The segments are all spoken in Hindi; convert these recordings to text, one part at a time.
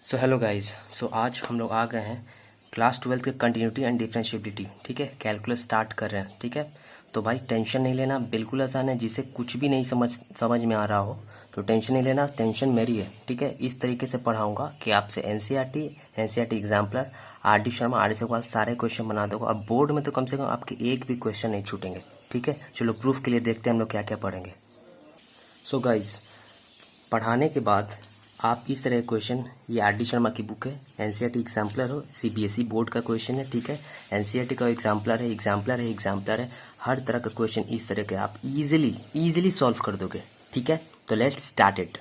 So hello guys. सो आज हम लोग आ गए हैं क्लास 12 के कंटिन्यूटी एंड डिफरेंशिएबिलिटी। ठीक है, कैलकुलस स्टार्ट कर रहे हैं। ठीक है, तो भाई टेंशन नहीं लेना, बिल्कुल आसान है। जिसे कुछ भी नहीं समझ में आ रहा हो तो टेंशन नहीं लेना, टेंशन मेरी है। ठीक है, इस तरीके से पढ़ाऊंगा कि आपसे NCERT exemplar are D Sharma R D से सारे क्वेश्चन बना दोगे और बोर्ड में तो कम से कम आपके एक भी क्वेश्चन नहीं छूटेंगे। ठीक है, चलो प्रूफ के लिए देखते हैं हम लोग क्या क्या पढ़ेंगे। सो गाइस, पढ़ाने के बाद आप इस तरह के क्वेश्चन, ये आर डी शर्मा की बुक है, एनसीईआरटी एग्जाम्पलर हो, सीबीएसई बोर्ड का क्वेश्चन है। ठीक है, एनसीईआरटी का एग्जाम्पलर है। हर तरह का क्वेश्चन इस तरह के आप इजीली सॉल्व कर दोगे। ठीक है, तो let's start it.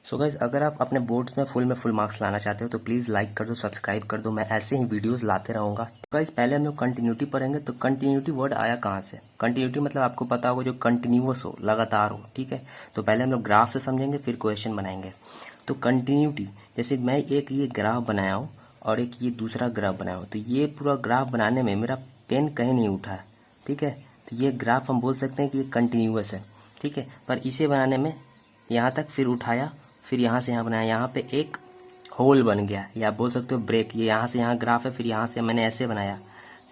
So guys, अगर आप अपने बोर्ड्स में फुल मार्क्स लाना चाहते हो तो प्लीज़ लाइक कर दो, सब्सक्राइब कर दो। मैं ऐसे ही वीडियोस लाते रहूँगा। तो गाइज, पहले हम लोग कंटिन्यूटी पढ़ेंगे। तो कंटिन्यूटी वर्ड आया कहाँ से? कंटिन्यूटी मतलब आपको पता होगा जो कंटिन्यूअस हो, लगातार हो। ठीक है, तो पहले हम लोग ग्राफ से समझेंगे, फिर क्वेश्चन बनाएंगे। तो कंटिन्यूटी, जैसे मैं एक ये ग्राफ बनाया हूँ और एक ये दूसरा ग्राफ बनाया हूँ, तो ये पूरा ग्राफ बनाने में मेरा पेन कहीं नहीं उठा है। ठीक है, तो ये ग्राफ हम बोल सकते हैं कि ये कंटिन्यूअस है। ठीक है, पर इसे बनाने में यहाँ तक, फिर उठाया, फिर यहाँ से यहाँ बनाया, यहाँ पे एक होल बन गया, या आप बोल सकते हो ब्रेक। ये यहाँ से यहाँ ग्राफ है, फिर यहाँ से मैंने ऐसे बनाया,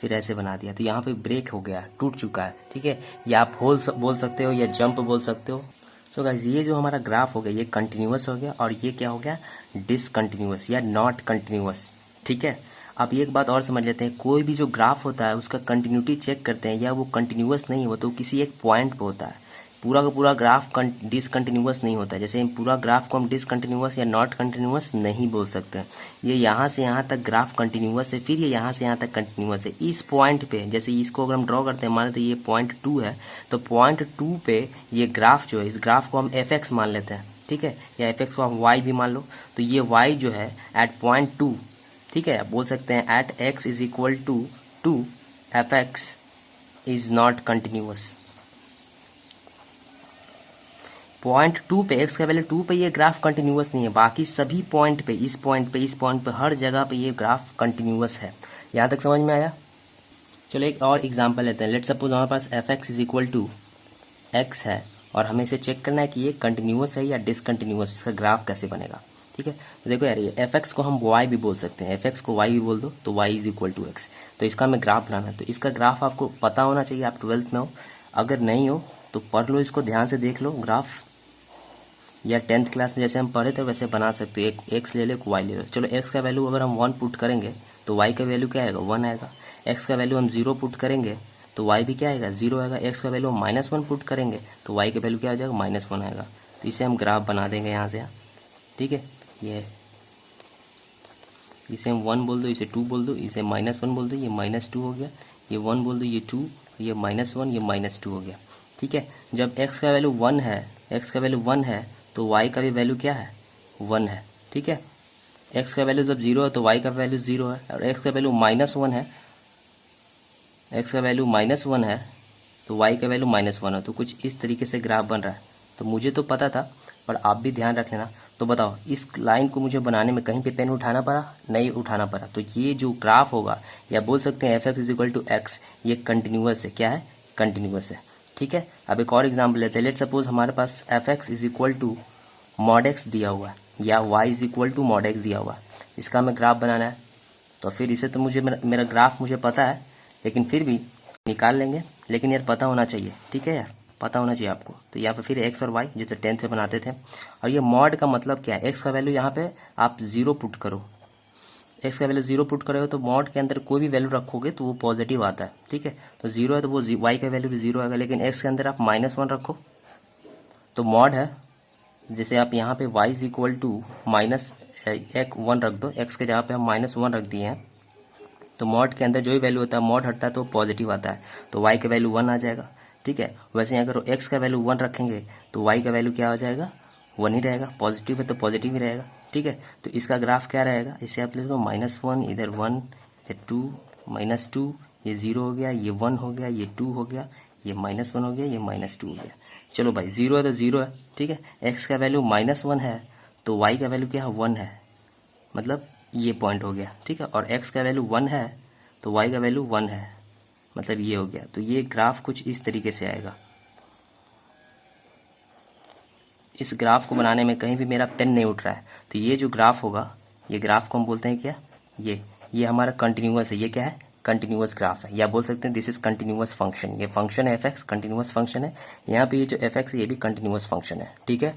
फिर ऐसे बना दिया, तो यहाँ पे ब्रेक हो गया, टूट चुका है। ठीक है, या आप होल बोल सकते हो या जंप बोल सकते हो। सो गाइस, ये जो हमारा ग्राफ हो गया ये कंटिन्यूअस हो गया, और ये क्या हो गया? डिसकंटिन्यूअस या नॉट कंटिन्यूअस। ठीक है, अब एक बात और समझ लेते हैं। कोई भी जो ग्राफ होता है उसका कंटिन्यूटी चेक करते हैं, या वो कंटिन्यूअस नहीं हो तो किसी एक पॉइंट पे होता है। पूरा का पूरा ग्राफ डिसकंटिन्यूअस नहीं होता। जैसे पूरा ग्राफ को हम डिसकंटिन्यूअस या नॉट कंटिन्यूअस नहीं बोल सकते। ये यहाँ से यहाँ तक ग्राफ कंटिन्यूअस है, फिर ये यहाँ से यहाँ तक कंटिन्यूअस है। इस पॉइंट पे, जैसे इसको अगर हम ड्रॉ करते हैं, मान लेते हैं ये पॉइंट 2 है, तो पॉइंट 2 पे ये ग्राफ जो है, इस ग्राफ को हम एफ एक्स मान लेते हैं। ठीक है, या एफ एक्स को हम वाई भी मान लो, तो ये वाई जो है एट पॉइंट 2, ठीक है, आप बोल सकते हैं at x is equal to 2, f x is not continuous. Point 2 पे, एक्स का वैल्यू 2 पे ये ग्राफ कंटिन्यूअस नहीं है। बाकी सभी पॉइंट पे, इस पॉइंट पे, इस पॉइंट पे, हर जगह पे ये ग्राफ कंटिन्यूअस है। यहाँ तक समझ में आया? चलो एक और एग्जांपल लेते हैं। लेट सपोज हमारे पास f x is equal to x है, और हमें इसे चेक करना है कि ये कंटिन्यूअस है या डिसकंटिन्यूअस, इसका ग्राफ कैसे बनेगा। ठीक है, तो देखो यार, ये एफ एक्स को हम वाई भी बोल सकते हैं, एफ एक्स को वाई भी बोल दो, तो y is equal to x. तो इसका हमें ग्राफ बनाना है, तो इसका ग्राफ आपको पता होना चाहिए, आप 12th में हो। अगर नहीं हो तो पढ़ लो, इसको ध्यान से देख लो ग्राफ, या 10th क्लास में जैसे हम पढ़े थे वैसे बना सकते हो। एक एक्स ले लो, एक वाई ले लो। चलो, एक्स का वैल्यू अगर हम 1 पुट करेंगे तो वाई का वैल्यू क्या आएगा? 1 आएगा। एक्स का वैल्यू हम 0 पुट करेंगे तो वाई भी क्या आएगा? 0 आएगा। एक्स का वैल्यू हम -1 पुट करेंगे तो वाई का वैल्यू क्या आ जाएगा? -1 आएगा। तो इसे हम ग्राफ बना देंगे यहाँ से। ठीक है, ये इसे हम 1 बोल दो, इसे 2 बोल दो, इसे -1 बोल दो, ये -2 हो गया। ये 1 बोल दो, ये 2, ये -1, ये -2 हो गया। ठीक है, जब एक्स का वैल्यू 1 है, एक्स का वैल्यू 1 है तो वाई का भी वैल्यू क्या है? 1 है। ठीक है, एक्स का वैल्यू जब 0 है तो वाई का वैल्यू 0 है, और एक्स का वैल्यू -1 है, एक्स का वैल्यू -1 है तो वाई का वैल्यू -1 है। तो कुछ इस तरीके से ग्राफ बन रहा है। तो मुझे तो पता था, पर आप भी ध्यान रख लेना। तो बताओ, इस लाइन को मुझे बनाने में कहीं पे पेन उठाना पड़ा? नहीं उठाना पड़ा। तो ये जो ग्राफ होगा, या बोल सकते हैं f x is equal to x, ये कंटिन्यूअस है। क्या है? कंटिन्यूअस है। ठीक है, अब एक और एग्जाम्पल लेते हैं। लेट सपोज हमारे पास f x is equal to mod x दिया हुआ है, या y is equal to mod x दिया हुआ है। इसका हमें ग्राफ बनाना है। तो फिर इसे तो मुझे मेरा ग्राफ मुझे पता है, लेकिन फिर भी निकाल लेंगे। लेकिन यार पता होना चाहिए। ठीक है यार, पता होना चाहिए आपको। तो यहाँ पे फिर एक्स और वाई जैसे 10th में बनाते थे। और ये मॉड का मतलब क्या है? एक्स का वैल्यू यहाँ पे आप 0 पुट करो, एक्स का वैल्यू 0 पुट करोगे तो मॉड के अंदर कोई भी वैल्यू रखोगे तो वो पॉजिटिव आता है। ठीक है, तो 0 है तो वो वाई का वैल्यू भी 0 आएगा। लेकिन एक्स के अंदर आप -1 रखो तो मॉड है, जैसे आप यहाँ पे y इज इक्वल टू -1 रख दो, x के जगह पे हम -1 रख दिए हैं, तो मॉड के अंदर जो भी वैल्यू होता है, मॉड हटता है तो पॉजिटिव आता है, तो y का वैल्यू 1 आ जाएगा। ठीक है, वैसे ही अगर x का वैल्यू 1 रखेंगे तो y का वैल्यू क्या हो जाएगा? 1 ही रहेगा। पॉजिटिव है तो पॉजिटिव ही रहेगा। ठीक है, तो इसका ग्राफ क्या रहेगा? इसे आप लिखो -1, इधर 1, इधर 2, -2, ये 0 हो गया, ये 1 हो गया, ये 2 हो गया, ये -1 हो गया, ये -2 हो गया। चलो भाई, 0 है तो 0 है। ठीक है, x का वैल्यू -1 है तो y का वैल्यू क्या है? 1 है, मतलब ये पॉइंट हो गया। ठीक है, और x का वैल्यू 1 है तो y का वैल्यू 1 है, मतलब ये हो गया। तो ये ग्राफ कुछ इस तरीके से आएगा। इस ग्राफ को बनाने में कहीं भी मेरा पेन नहीं उठ रहा है, तो ये जो ग्राफ होगा ये ग्राफ को हम बोलते हैं क्या, ये हमारा कंटिन्यूअस है, ये क्या है, कंटिन्यूअस ग्राफ है, या बोल सकते हैं दिस इज कंटिन्यूअस फंक्शन। ये फंक्शन है एफ एक्स, कंटिन्यूअस फंक्शन है। यहाँ पे ये जो एफ एक्स है ये भी कंटिन्यूअस फंक्शन है, ठीक है।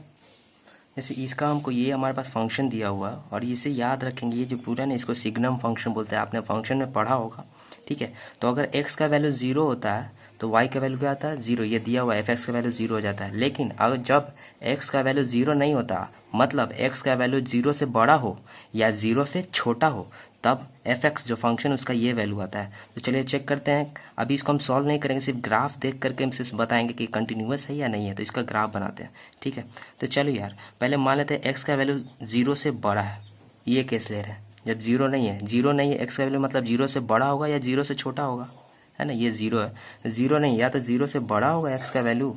जैसे इसका हमको ये हमारे पास फंक्शन दिया हुआ है और इसे याद रखेंगे, ये जो पूरा ना इसको सिग्नम फंक्शन बोलते हैं, आपने फंक्शन में पढ़ा होगा, ठीक है। तो अगर x का वैल्यू 0 होता है तो y का वैल्यू क्या आता है, 0, ये दिया हुआ है, एफ का वैल्यू 0 हो जाता है। लेकिन अगर जब x का वैल्यू 0 नहीं होता, मतलब x का वैल्यू 0 से बड़ा हो या 0 से छोटा हो, तब एफ एक्स जो फंक्शन उसका ये वैल्यू आता है। तो चलिए चेक करते हैं। अभी इसको हम सॉल्व नहीं करेंगे, सिर्फ ग्राफ देख करके हम सिर्फ बताएंगे कि कंटिन्यूअस है या नहीं है। तो इसका ग्राफ बनाते हैं, ठीक है। तो चलो यार, पहले मान लेते हैं एक्स का वैल्यू 0 से बड़ा है, ये केस ले रहे हैं। जब 0 नहीं है, 0 नहीं है, एक्स का वैल्यू मतलब 0 से बड़ा होगा या 0 से छोटा होगा, है ना। ये 0 है, 0 नहीं, या तो 0 से बड़ा होगा एक्स का वैल्यू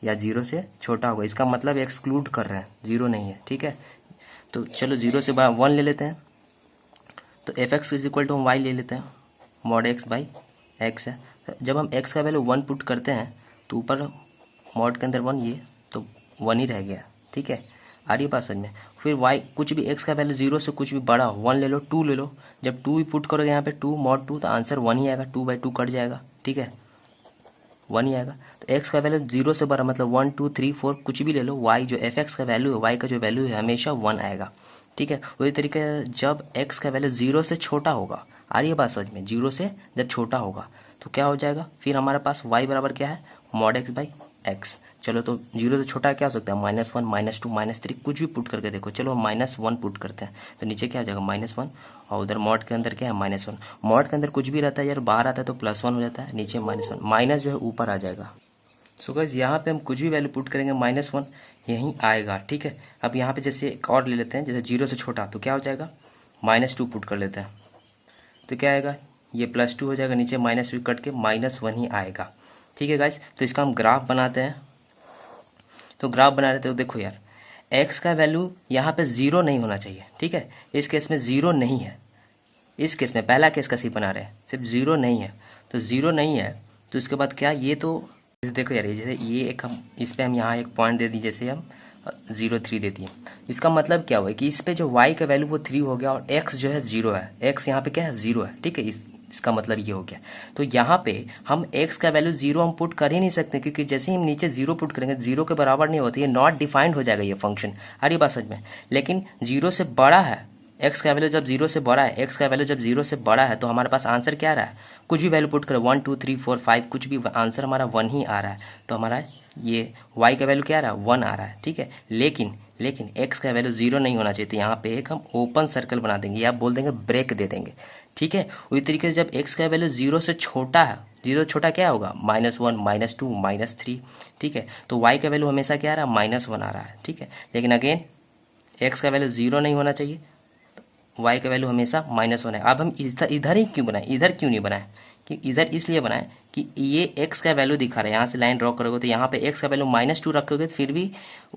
या 0 से छोटा होगा। इसका मतलब एक्सक्लूड कर रहे हैं, 0 नहीं है, ठीक है। तो चलो 0 से 1 ले लेते हैं। तो f x is equal to हम वाई ले लेते हैं, मॉड एक्स बाई एक्स है। तो जब हम एक्स का वैल्यू 1 पुट करते हैं तो ऊपर मॉड के अंदर 1, ये तो 1 ही रह गया, ठीक है। आ रही बात समझ में। फिर वाई कुछ भी एक्स का वैल्यू 0 से कुछ भी बड़ा हो, 1 ले लो, 2 ले लो। जब 2 ही पुट करोगे यहाँ पे 2 मॉड 2, तो आंसर 1 ही आएगा, 2/2 कट जाएगा, ठीक है, 1 ही आएगा। तो एक्स का वैल्यू 0 से बड़ा मतलब 1 2 3 4 कुछ भी ले लो, वाई जो एफ एक्स का वैल्यू है, वाई का जो वैल्यू है हमेशा 1 आएगा, ठीक है। वही तरीके जब x का वैल्यू 0 से छोटा होगा, आ रही है बात समझ में, 0 से जब छोटा होगा तो क्या हो जाएगा, फिर हमारे पास y बराबर क्या है, मॉड एक्स बाई एक्स। चलो तो 0 से छोटा क्या हो सकता है, -1 -2 -3 कुछ भी पुट करके देखो। चलो हम -1 पुट करते हैं तो नीचे क्या आ जाएगा, -1, और उधर मॉड के अंदर क्या है, -1। मॉड के अंदर कुछ भी रहता है यार, बाहर आता है तो +1 हो जाता है, नीचे -1, माइनस जो है ऊपर आ जाएगा। सो गाइस यहाँ पे हम कुछ भी वैल्यू पुट करेंगे -1 यहीं आएगा, ठीक है। अब यहाँ पे जैसे एक और ले लेते हैं, जैसे 0 से छोटा तो क्या हो जाएगा, -2 पुट कर लेते हैं तो क्या आएगा, ये +2 हो जाएगा, नीचे -2 कट के -1 ही आएगा, ठीक है गाइस। तो इसका हम ग्राफ बनाते हैं। तो ग्राफ बना रहे थे तो देखो यार, एक्स का वैल्यू यहाँ पे 0 नहीं होना चाहिए, ठीक है। इस केस में 0 नहीं है, इस केस में पहला केस का सिर्फ बना रहे हैं, सिर्फ 0 नहीं है। तो 0 नहीं है तो इसके बाद क्या, ये तो देखो यार, ये जैसे ये एक हम इस पे हम यहाँ एक पॉइंट दे दी, जैसे हम 0 3 दे दिए। इसका मतलब क्या हुआ कि इस पे जो y का वैल्यू वो 3 हो गया और x जो है 0 है, x यहाँ पे क्या है, 0 है, ठीक है। इसका मतलब ये हो गया। तो यहाँ पे हम x का वैल्यू 0 हम पुट कर ही नहीं सकते, क्योंकि जैसे ही हम नीचे 0 पुट करेंगे 0 के बराबर नहीं होती, ये नॉट डिफाइंड हो जाएगा ये फंक्शन, हरी बात समझ में। लेकिन 0 से बड़ा है, एक्स का वैल्यू जब 0 से बड़ा है, एक्स का वैल्यू जब 0 से बड़ा है तो हमारे पास आंसर क्या आ रहा है, कुछ भी वैल्यू पुट करो 1 2 3 4 5 कुछ भी, आंसर हमारा 1 ही आ रहा है। तो हमारा ये y का वैल्यू क्या आ रहा है, 1 आ रहा है, ठीक है। लेकिन x का वैल्यू 0 नहीं होना चाहिए, तो यहाँ पे एक हम ओपन सर्कल बना देंगे या बोल देंगे ब्रेक दे देंगे, ठीक है। उसी तरीके से जब x का वैल्यू 0 से छोटा है, 0 छोटा क्या होगा, -1 -2 -3, ठीक है। तो y का वैल्यू हमेशा क्या आ रहा है, -1 आ रहा है, ठीक है। लेकिन अगेन x का वैल्यू 0 नहीं होना चाहिए, y का वैल्यू हमेशा -1 है। अब हम इधर ही क्यों बनाए, इधर क्यों नहीं बनाए, कि इधर इसलिए बनाए कि ये x का वैल्यू दिखा रहा है, यहाँ से लाइन ड्रॉ करोगे तो यहाँ पे x का वैल्यू -2 रखोगे तो फिर भी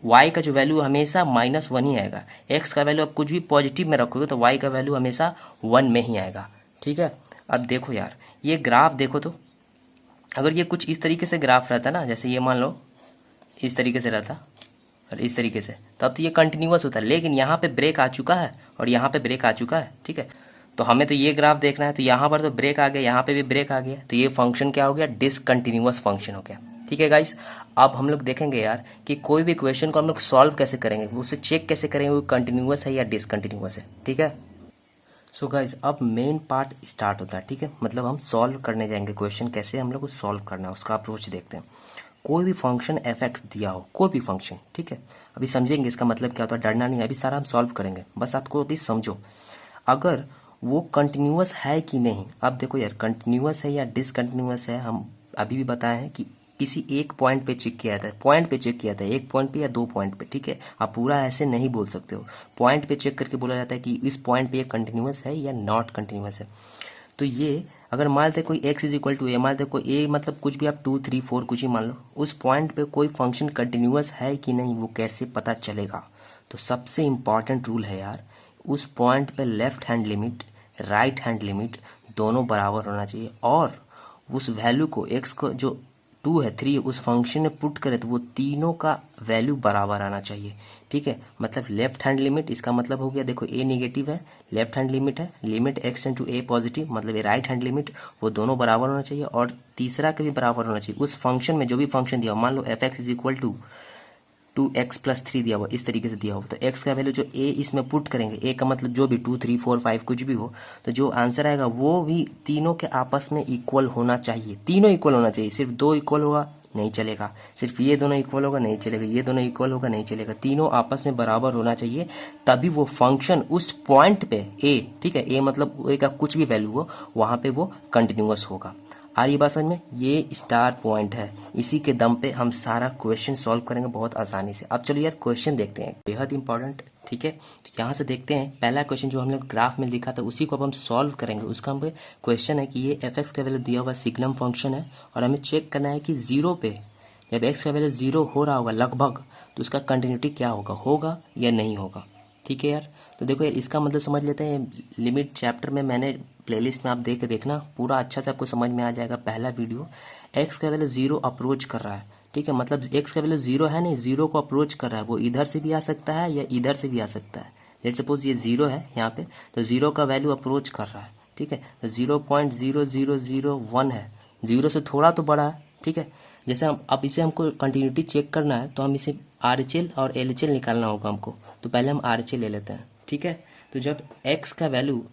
y का जो वैल्यू हमेशा -1 ही आएगा। x का वैल्यू अब कुछ भी पॉजिटिव में रखोगे तो y का वैल्यू हमेशा 1 में ही आएगा, ठीक है। अब देखो यार, ये ग्राफ देखो तो, अगर ये कुछ इस तरीके से ग्राफ रहता ना, जैसे ये मान लो इस तरीके से रहता और इस तरीके से, तब तो ये कंटिन्यूअस होता है। लेकिन यहाँ पे ब्रेक आ चुका है और यहाँ पे ब्रेक आ चुका है, ठीक है। तो हमें तो ये ग्राफ देखना है, तो यहाँ पर तो ब्रेक आ गया, यहाँ पे भी ब्रेक आ गया, तो ये फंक्शन क्या हो गया, डिसकंटिन्यूअस फंक्शन हो गया, ठीक है गाइस। अब हम लोग देखेंगे यार कि कोई भी क्वेश्चन को हम लोग सॉल्व कैसे करेंगे, उसे चेक कैसे करेंगे वो कंटिन्यूअस है या डिसकंटिन्यूअस है, ठीक है। सो गाइस अब मेन पार्ट स्टार्ट होता है, ठीक है। मतलब हम सॉल्व करने जाएंगे क्वेश्चन, कैसे हम लोग को सॉल्व करना है उसका अप्रोच देखते हैं। कोई भी फंक्शन एफ एक्स दिया हो, कोई भी फंक्शन, ठीक है, अभी समझेंगे इसका मतलब क्या होता है, डरना नहीं है, अभी सारा हम सॉल्व करेंगे, बस आपको अभी समझो अगर वो कंटिन्यूअस है कि नहीं। अब देखो यार, कंटिन्यूअस है या डिसकंटिन्यूअस है, हम अभी भी बताए हैं कि किसी एक पॉइंट पे चेक किया था, पॉइंट पे चेक किया था, एक पॉइंट पे या 2 पॉइंट पे, ठीक है। आप पूरा ऐसे नहीं बोल सकते हो, पॉइंट पे चेक करके बोला जाता है कि इस पॉइंट पे ये कंटिन्यूअस है या नॉट कंटिन्यूअस है। तो ये अगर मान लेते कोई x इज इक्वल टू ए, मान लेते कोई a मतलब कुछ भी आप 2 3 4 कुछ ही मान लो, उस पॉइंट पे कोई फंक्शन कंटिन्यूअस है कि नहीं वो कैसे पता चलेगा। तो सबसे इम्पॉर्टेंट रूल है यार, उस पॉइंट पे left hand limit right hand limit दोनों बराबर होना चाहिए, और उस वैल्यू को x को जो 2 है, 3 है, उस फंक्शन में पुट करें तो वो तीनों का वैल्यू बराबर आना चाहिए। ठीक है, मतलब लेफ्ट हैंड लिमिट, इसका मतलब हो गया, देखो ए नेगेटिव है, लेफ्ट हैंड लिमिट है, limit x tend to a positive, मतलब ये राइट हैंड लिमिट, वो दोनों बराबर होना चाहिए और तीसरा का भी बराबर होना चाहिए। उस फंक्शन में जो भी फंक्शन दिया, मान लो f x is equal to 2x+3 दिया हुआ, इस तरीके से दिया हुआ, तो x का वैल्यू जो a इसमें पुट करेंगे, a का मतलब जो भी 2 3 4 5 कुछ भी हो, तो जो आंसर आएगा वो भी तीनों के आपस में इक्वल होना चाहिए, तीनों इक्वल होना चाहिए। सिर्फ दो इक्वल होगा नहीं चलेगा, सिर्फ ये दोनों इक्वल होगा नहीं चलेगा, ये दोनों इक्वल होगा नहीं चलेगा, तीनों आपस में बराबर होना चाहिए, तभी वो फंक्शन उस पॉइंट पे a, ठीक है, a मतलब a का कुछ भी वैल्यू हो, वहां पे वो कंटिन्यूअस होगा। आ रही बात समझ में? ये स्टार पॉइंट है, इसी के दम पे हम सारा क्वेश्चन सॉल्व करेंगे बहुत आसानी से। अब चलो यार क्वेश्चन देखते हैं, बेहद इंपॉर्टेंट। ठीक है, तो यहाँ से देखते हैं पहला क्वेश्चन जो हमने ग्राफ में लिखा था उसी को अब हम सॉल्व करेंगे। उसका हम क्वेश्चन है कि ये एफ एक्स का वैल्यू दिया हुआ सिग्नम फंक्शन है और हमें चेक करना है कि जीरो पे जब एक्स का वैल्यू जीरो हो रहा होगा लगभग, तो उसका कंटिन्यूटी क्या होगा या नहीं होगा। ठीक है यार, तो देखो यार इसका मतलब समझ लेते हैं। लिमिट चैप्टर में मैंने प्लेलिस्ट में आप देख के देखना, पूरा अच्छा से आपको समझ में आ जाएगा। पहला वीडियो, एक्स का वैल्यू जीरो अप्रोच कर रहा है, ठीक है, मतलब एक्स का वैल्यू जीरो है नहीं, जीरो को अप्रोच कर रहा है, वो इधर से भी आ सकता है या इधर से भी आ सकता है। लेट सपोज ये जीरो है यहाँ पे, तो जीरो का वैल्यू अप्रोच कर रहा है, ठीक है, तो 0.0001 है, जीरो से थोड़ा तो बड़ा है। ठीक है, जैसे हम अब इसे हमको कंटिन्यूटी चेक करना है तो हम इसे RHL और LHL निकालना होगा हमको, तो पहले हम RHL ले लेते हैं। ठीक है, तो जब x का वैल्यू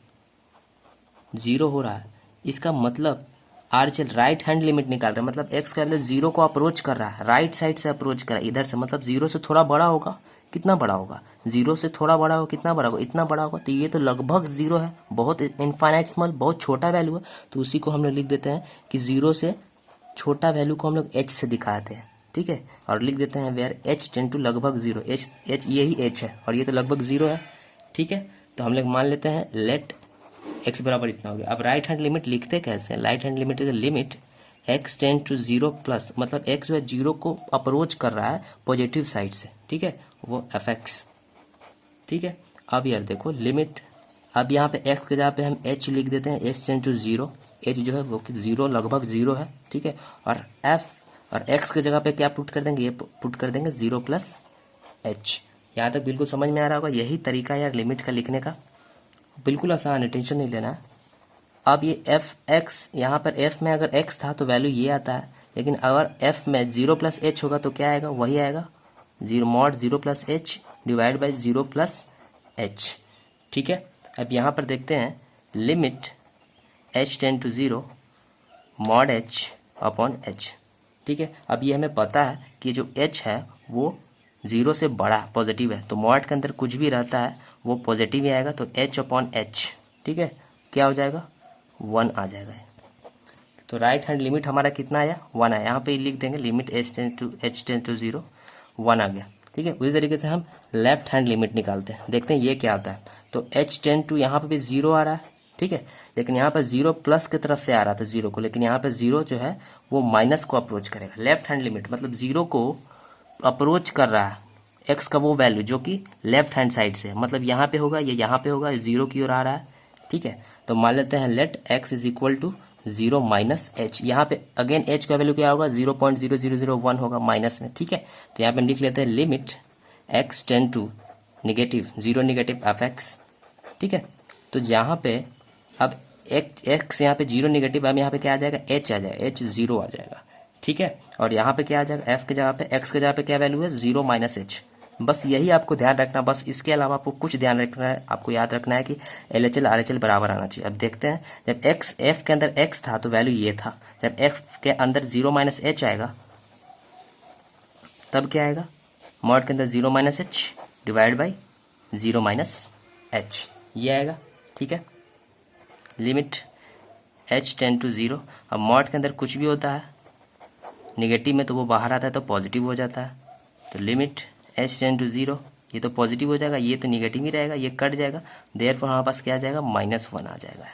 जीरो हो रहा है, इसका मतलब RHL राइट हैंड लिमिट निकाल रहा है, मतलब x का वैल्यू जीरो को अप्रोच कर रहा है, राइट साइड से अप्रोच कर रहा है, इधर से, मतलब जीरो से थोड़ा बड़ा होगा। कितना बड़ा होगा? जीरो से थोड़ा बड़ा होगा, कितना बड़ा होगा? इतना बड़ा होगा, तो ये तो लगभग जीरो है, बहुत इनफाइनाइट स्मॉल, बहुत छोटा वैल्यू है, तो उसी को हम लोग लिख देते हैं कि जीरो से छोटा वैल्यू को हम लोग h से दिखाते हैं। ठीक है, और लिख देते हैं वेयर h टेंड टू लगभग जीरो, h यही h है और ये तो लगभग जीरो है। ठीक है, तो हम लोग मान लेते हैं लेट x बराबर इतना हो गया। अब राइट हैंड लिमिट लिखते कैसे हैं? Right hand limit is limit x tend to zero plus, मतलब x जो है जीरो को अप्रोच कर रहा है पॉजिटिव साइड से, ठीक है, वो fx। ठीक है, अब यार देखो लिमिट, अब यहाँ पे x के जगह पे हम h लिख देते हैं, h tend to zero, h जो है वो जीरो लगभग जीरो है। ठीक है, और f और x के जगह पे क्या पुट कर देंगे? ये पुट कर देंगे जीरो प्लस h। यहाँ तक बिल्कुल समझ में आ रहा होगा, यही तरीका यार लिमिट का लिखने का, बिल्कुल आसान है, टेंशन नहीं लेना है। अब ये एफ एक्स, यहाँ पर f में अगर x था तो वैल्यू ये आता है, लेकिन अगर f में जीरो प्लस h होगा तो क्या आएगा? वही आएगा, zero mod zero plus h divide by zero plus h। ठीक है, अब यहाँ पर देखते हैं limit h tend to zero mod h upon h। ठीक है, अब ये हमें पता है कि जो h है वो जीरो से बड़ा पॉजिटिव है, तो मॉड के अंदर कुछ भी रहता है वो पॉजिटिव ही आएगा, तो h अपॉन h, ठीक है, क्या हो जाएगा? 1 आ जाएगा। तो राइट हैंड लिमिट हमारा कितना आया? 1 आया। यहाँ पे लिख देंगे limit h tend to zero 1 आ गया। ठीक है, उसी तरीके से हम लेफ्ट हैंड लिमिट निकालते हैं, देखते हैं ये क्या आता है। तो h टेंड टू, यहाँ पे भी जीरो आ रहा है, ठीक है, लेकिन यहाँ पर जीरो प्लस की तरफ से आ रहा था जीरो को, लेकिन यहाँ पे जीरो जो है वो माइनस को अप्रोच करेगा। लेफ्ट हैंड लिमिट मतलब जीरो को अप्रोच कर रहा है एक्स का वो वैल्यू जो कि लेफ्ट हैंड साइड से, मतलब यहाँ पे होगा, ये यहाँ पे होगा, जीरो की ओर आ रहा है। ठीक है, तो मान लेते हैं let x is equal to zero minus h, यहाँ पे अगेन h का वैल्यू क्या होगा? 0.0001 होगा माइनस में। ठीक है, तो यहाँ पे लिख लेते हैं limit x tend to negative zero negative f x. ठीक है, तो यहाँ पे अब x यहाँ पे जीरो निगेटिव, अब यहाँ पे क्या आ जाएगा? h आ जाएगा, h जीरो आ जाएगा। ठीक है, और यहाँ पे क्या आ जाएगा? f के जगह पे, x के जगह पे क्या वैल्यू है? Zero minus H. बस यही आपको ध्यान रखना, बस इसके अलावा आपको कुछ ध्यान रखना है, आपको याद रखना है कि LHL RHL बराबर आना चाहिए। अब देखते हैं, जब x f के अंदर x था तो वैल्यू ये था, जब f के अंदर जीरो माइनस एच आएगा तब क्या आएगा? मॉड के अंदर zero minus h divide by zero minus h, ये आएगा। ठीक है, limit h tend to zero, अब मॉड के अंदर कुछ भी होता है निगेटिव में तो वो बाहर आता है तो पॉजिटिव हो जाता है, तो limit h tend to zero, ये तो पॉजिटिव हो जाएगा, ये तो निगेटिव ही रहेगा, ये कट जाएगा, देयरफॉर हमारे पास क्या आ जाएगा? -1 आ जाएगा।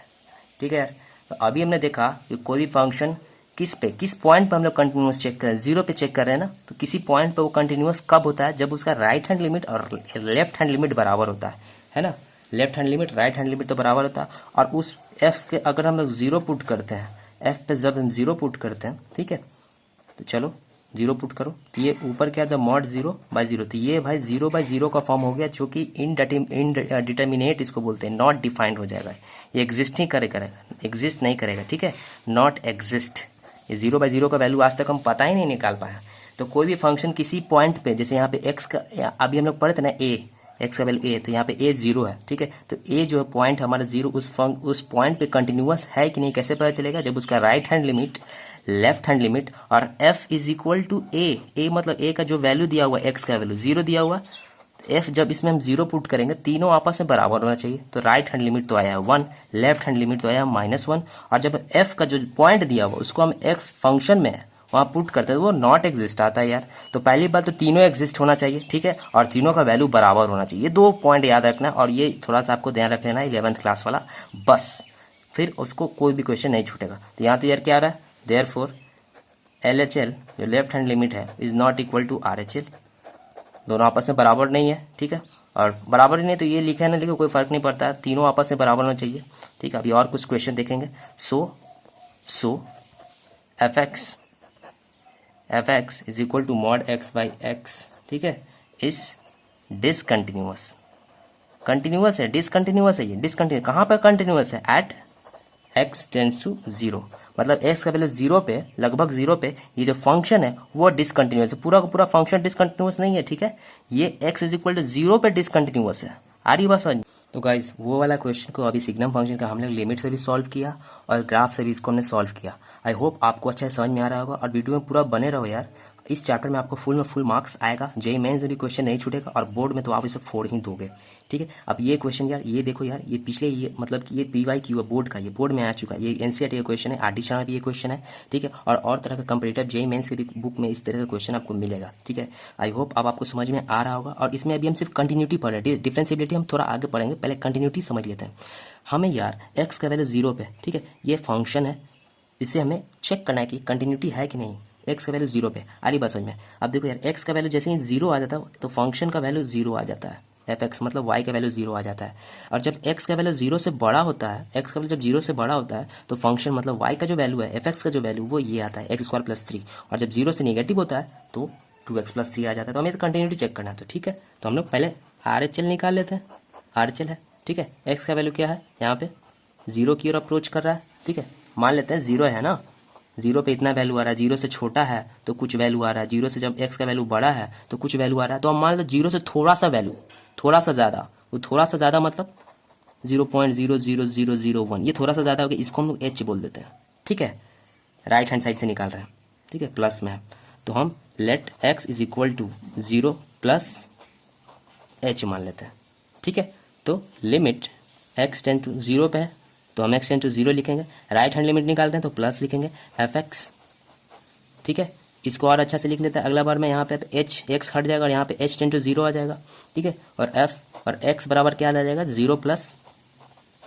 ठीक है, तो अभी हमने देखा कि कोई भी फंक्शन किस पॉइंट पे हम लोग कंटिन्यूस चेक कर रहे हैं, जीरो पे चेक कर रहे हैं ना, तो किसी पॉइंट पे वो कंटिन्यूस कब होता है? जब उसका राइट हैंड लिमिट और लेफ्ट हैंड लिमिट बराबर होता है ना, left hand limit right hand limit तो बराबर होता है, और उस एफ के अगर हम लोग जीरो पुट करते हैं, एफ पे जब हम जीरो पुट करते हैं, ठीक है, तो चलो जीरो पुट करो, तो ये ऊपर क्या था मॉड 0/0, तो ये भाई 0/0 का फॉर्म हो गया, जो कि इनडिटर्मिनेट इसको बोलते हैं, नॉट डिफाइंड हो जाएगा, ये एग्जिस्ट नहीं करेगा, एग्जिस्ट नहीं करेगा, ठीक है, नॉट एग्जिस्ट। ये 0/0 का वैल्यू आज तक हम पता ही नहीं निकाल पाया। तो कोई भी फंक्शन किसी पॉइंट पे, जैसे यहाँ पे एक्स का, अभी हम लोग पढ़े थे ना एक्स का वैल्यू ए, तो यहाँ पे ए 0 है, ठीक है, तो ए जो है पॉइंट हमारा 0 उस पॉइंट पे कंटिन्यूअस है कि नहीं कैसे पता चलेगा, जब उसका right hand limit, left hand limit और f इज इक्वल टू ए मतलब ए का जो वैल्यू दिया हुआ, एक्स का वैल्यू 0 दिया हुआ, एफ जब इसमें हम 0 पुट करेंगे, तीनों आपस में बराबर होना चाहिए, तो राइट हैंड लिमिट तो आया है 1, लेफ्ट हैंड लिमिट तो आया है -1, और जब एफ का जो पॉइंट दिया हुआ उसको हम एक फंक्शन में वहाँ पुट करते हैं तो वो नॉट एग्जिस्ट आता है यार। तो पहली बात तो तीनों एग्जिस्ट होना चाहिए, ठीक है, और तीनों का वैल्यू बराबर होना चाहिए, ये 2 पॉइंट याद रखना, और ये थोड़ा सा आपको ध्यान रख लेना 11th क्लास वाला, बस फिर उसको कोई भी क्वेश्चन नहीं छूटेगा। तो यहाँ तो यार क्या आ रहा है, देयरफॉर LHL जो लेफ्ट हैंड लिमिट है is not equal to RHL, दोनों आपस में बराबर नहीं है, ठीक है, और बराबर ही नहीं तो ये लिखा है ना, लिखो कोई फर्क नहीं पड़ता है, तीनों आपस में बराबर होना चाहिए, ठीक है। अभी और कुछ क्वेश्चन देखेंगे। So f x is equal to mod x/x, ठीक है, इज डिसकंटिन्यूअस, कंटिन्यूअस है, डिसकंटिन्यूअस है, ये डिसकंटिन्यूअस कहाँ पर कंटिन्यूअस है, एट x टेंड्स टू 0, मतलब x का वैल्यू 0 पे, लगभग 0 पे ये जो फंक्शन है वो डिसकंटिन्यूअस है, पूरा का पूरा फंक्शन डिसकंटिन्यूअस नहीं है, ठीक है, ये x इज इक्वल टू 0 पे डिसकंटिन्यूअस है। आ रही बात समझ? तो गाइज वो वाला क्वेश्चन को अभी सिग्नम फंक्शन का हम लोग लिमिट से भी सॉल्व किया और ग्राफ से भी इसको हमने सॉल्व किया। आई होप आपको अच्छा समझ में आ रहा होगा, और वीडियो में पूरा बने रहो यार, इस चैप्टर में आपको फुल मार्क्स आएगा, जेईई मेंस में भी क्वेश्चन नहीं छूटेगा, और बोर्ड में तो आप इसे फोड़ ही दोगे, ठीक है। अब ये क्वेश्चन यार, ये देखो यार, ये पिछले ये मतलब कि ये PYQ है बोर्ड का, ये बोर्ड में आ चुका है, ये NCERT का क्वेश्चन है, RD में भी ये क्वेश्चन है, ठीक है, और तरह का कंपटीटिव जेईई मेंस के भी बुक में इस तरह का क्वेश्चन आपको मिलेगा, ठीक है। आई होप अब आपको समझ में आ रहा होगा, और इसमें अभी हम सिर्फ कंटिन्यूटी पढ़ रहे हैं, डिफरेंशिएबिलिटी हम थोड़ा आगे पढ़ेंगे, पहले कंटिन्यूटी समझ लेते हैं। हमें यार एक्स का वैल्यू 0 पे, ठीक है, ये फंक्शन है, इसे हमें चेक करना है कि कंटिन्यूटी है कि नहीं, एक्स का वैल्यू 0 पे आ रही बात समझ में। अब देखो यार, एक्स का वैल्यू जैसे ही 0 आ जाता है तो फंक्शन का वैल्यू 0 आ जाता है, एफ एक्स मतलब वाई का वैल्यू 0 आ जाता है, और जब एक्स का वैल्यू 0 से बड़ा होता है, एक्स का वैल्यू जब 0 से बड़ा होता है तो फंक्शन मतलब वाई का जो वैल्यू है, एफ एक्स का जो वैल्यू वो ये आता है x² + 3, और जब 0 से नेगेटिव होता है तो 2x + 3 आ जाता है। तो हमें तो कंटिन्यूटी चेक करना है, तो ठीक है, तो हम लोग पहले RHL निकाल लेते हैं, RHL है, ठीक है, एक्स का वैल्यू क्या है, यहाँ पे 0 की ओर अप्रोच कर रहा है, ठीक है, मान लेते हैं 0 है ना, 0 पे इतना वैल्यू आ रहा है, 0 से छोटा है तो कुछ वैल्यू आ रहा है, 0 से जब x का वैल्यू बड़ा है तो कुछ वैल्यू आ रहा है, तो हम मान लो 0 से थोड़ा सा वैल्यू, थोड़ा सा ज़्यादा, वो थोड़ा सा ज़्यादा मतलब 0.00001, ये थोड़ा सा ज़्यादा हो गया, इसको हम लोग h बोल देते हैं, ठीक है, राइट हैंड साइड से निकाल रहे हैं, ठीक है, प्लस में है, तो हम let x is equal to 0 + h मान लेते हैं, ठीक है। तो लिमिट x टेंड टू 0 पे है तो हम x टेंड टू 0 लिखेंगे, राइट हैंड लिमिट निकालते हैं तो प्लस लिखेंगे एफ एक्स, ठीक है। इसको और अच्छा से लिख लेते हैं, अगला बार में यहाँ पे x हट जाएगा और यहाँ पे h टेंड टू 0 आ जाएगा, ठीक है, और f और x बराबर क्या आ जाएगा, 0 +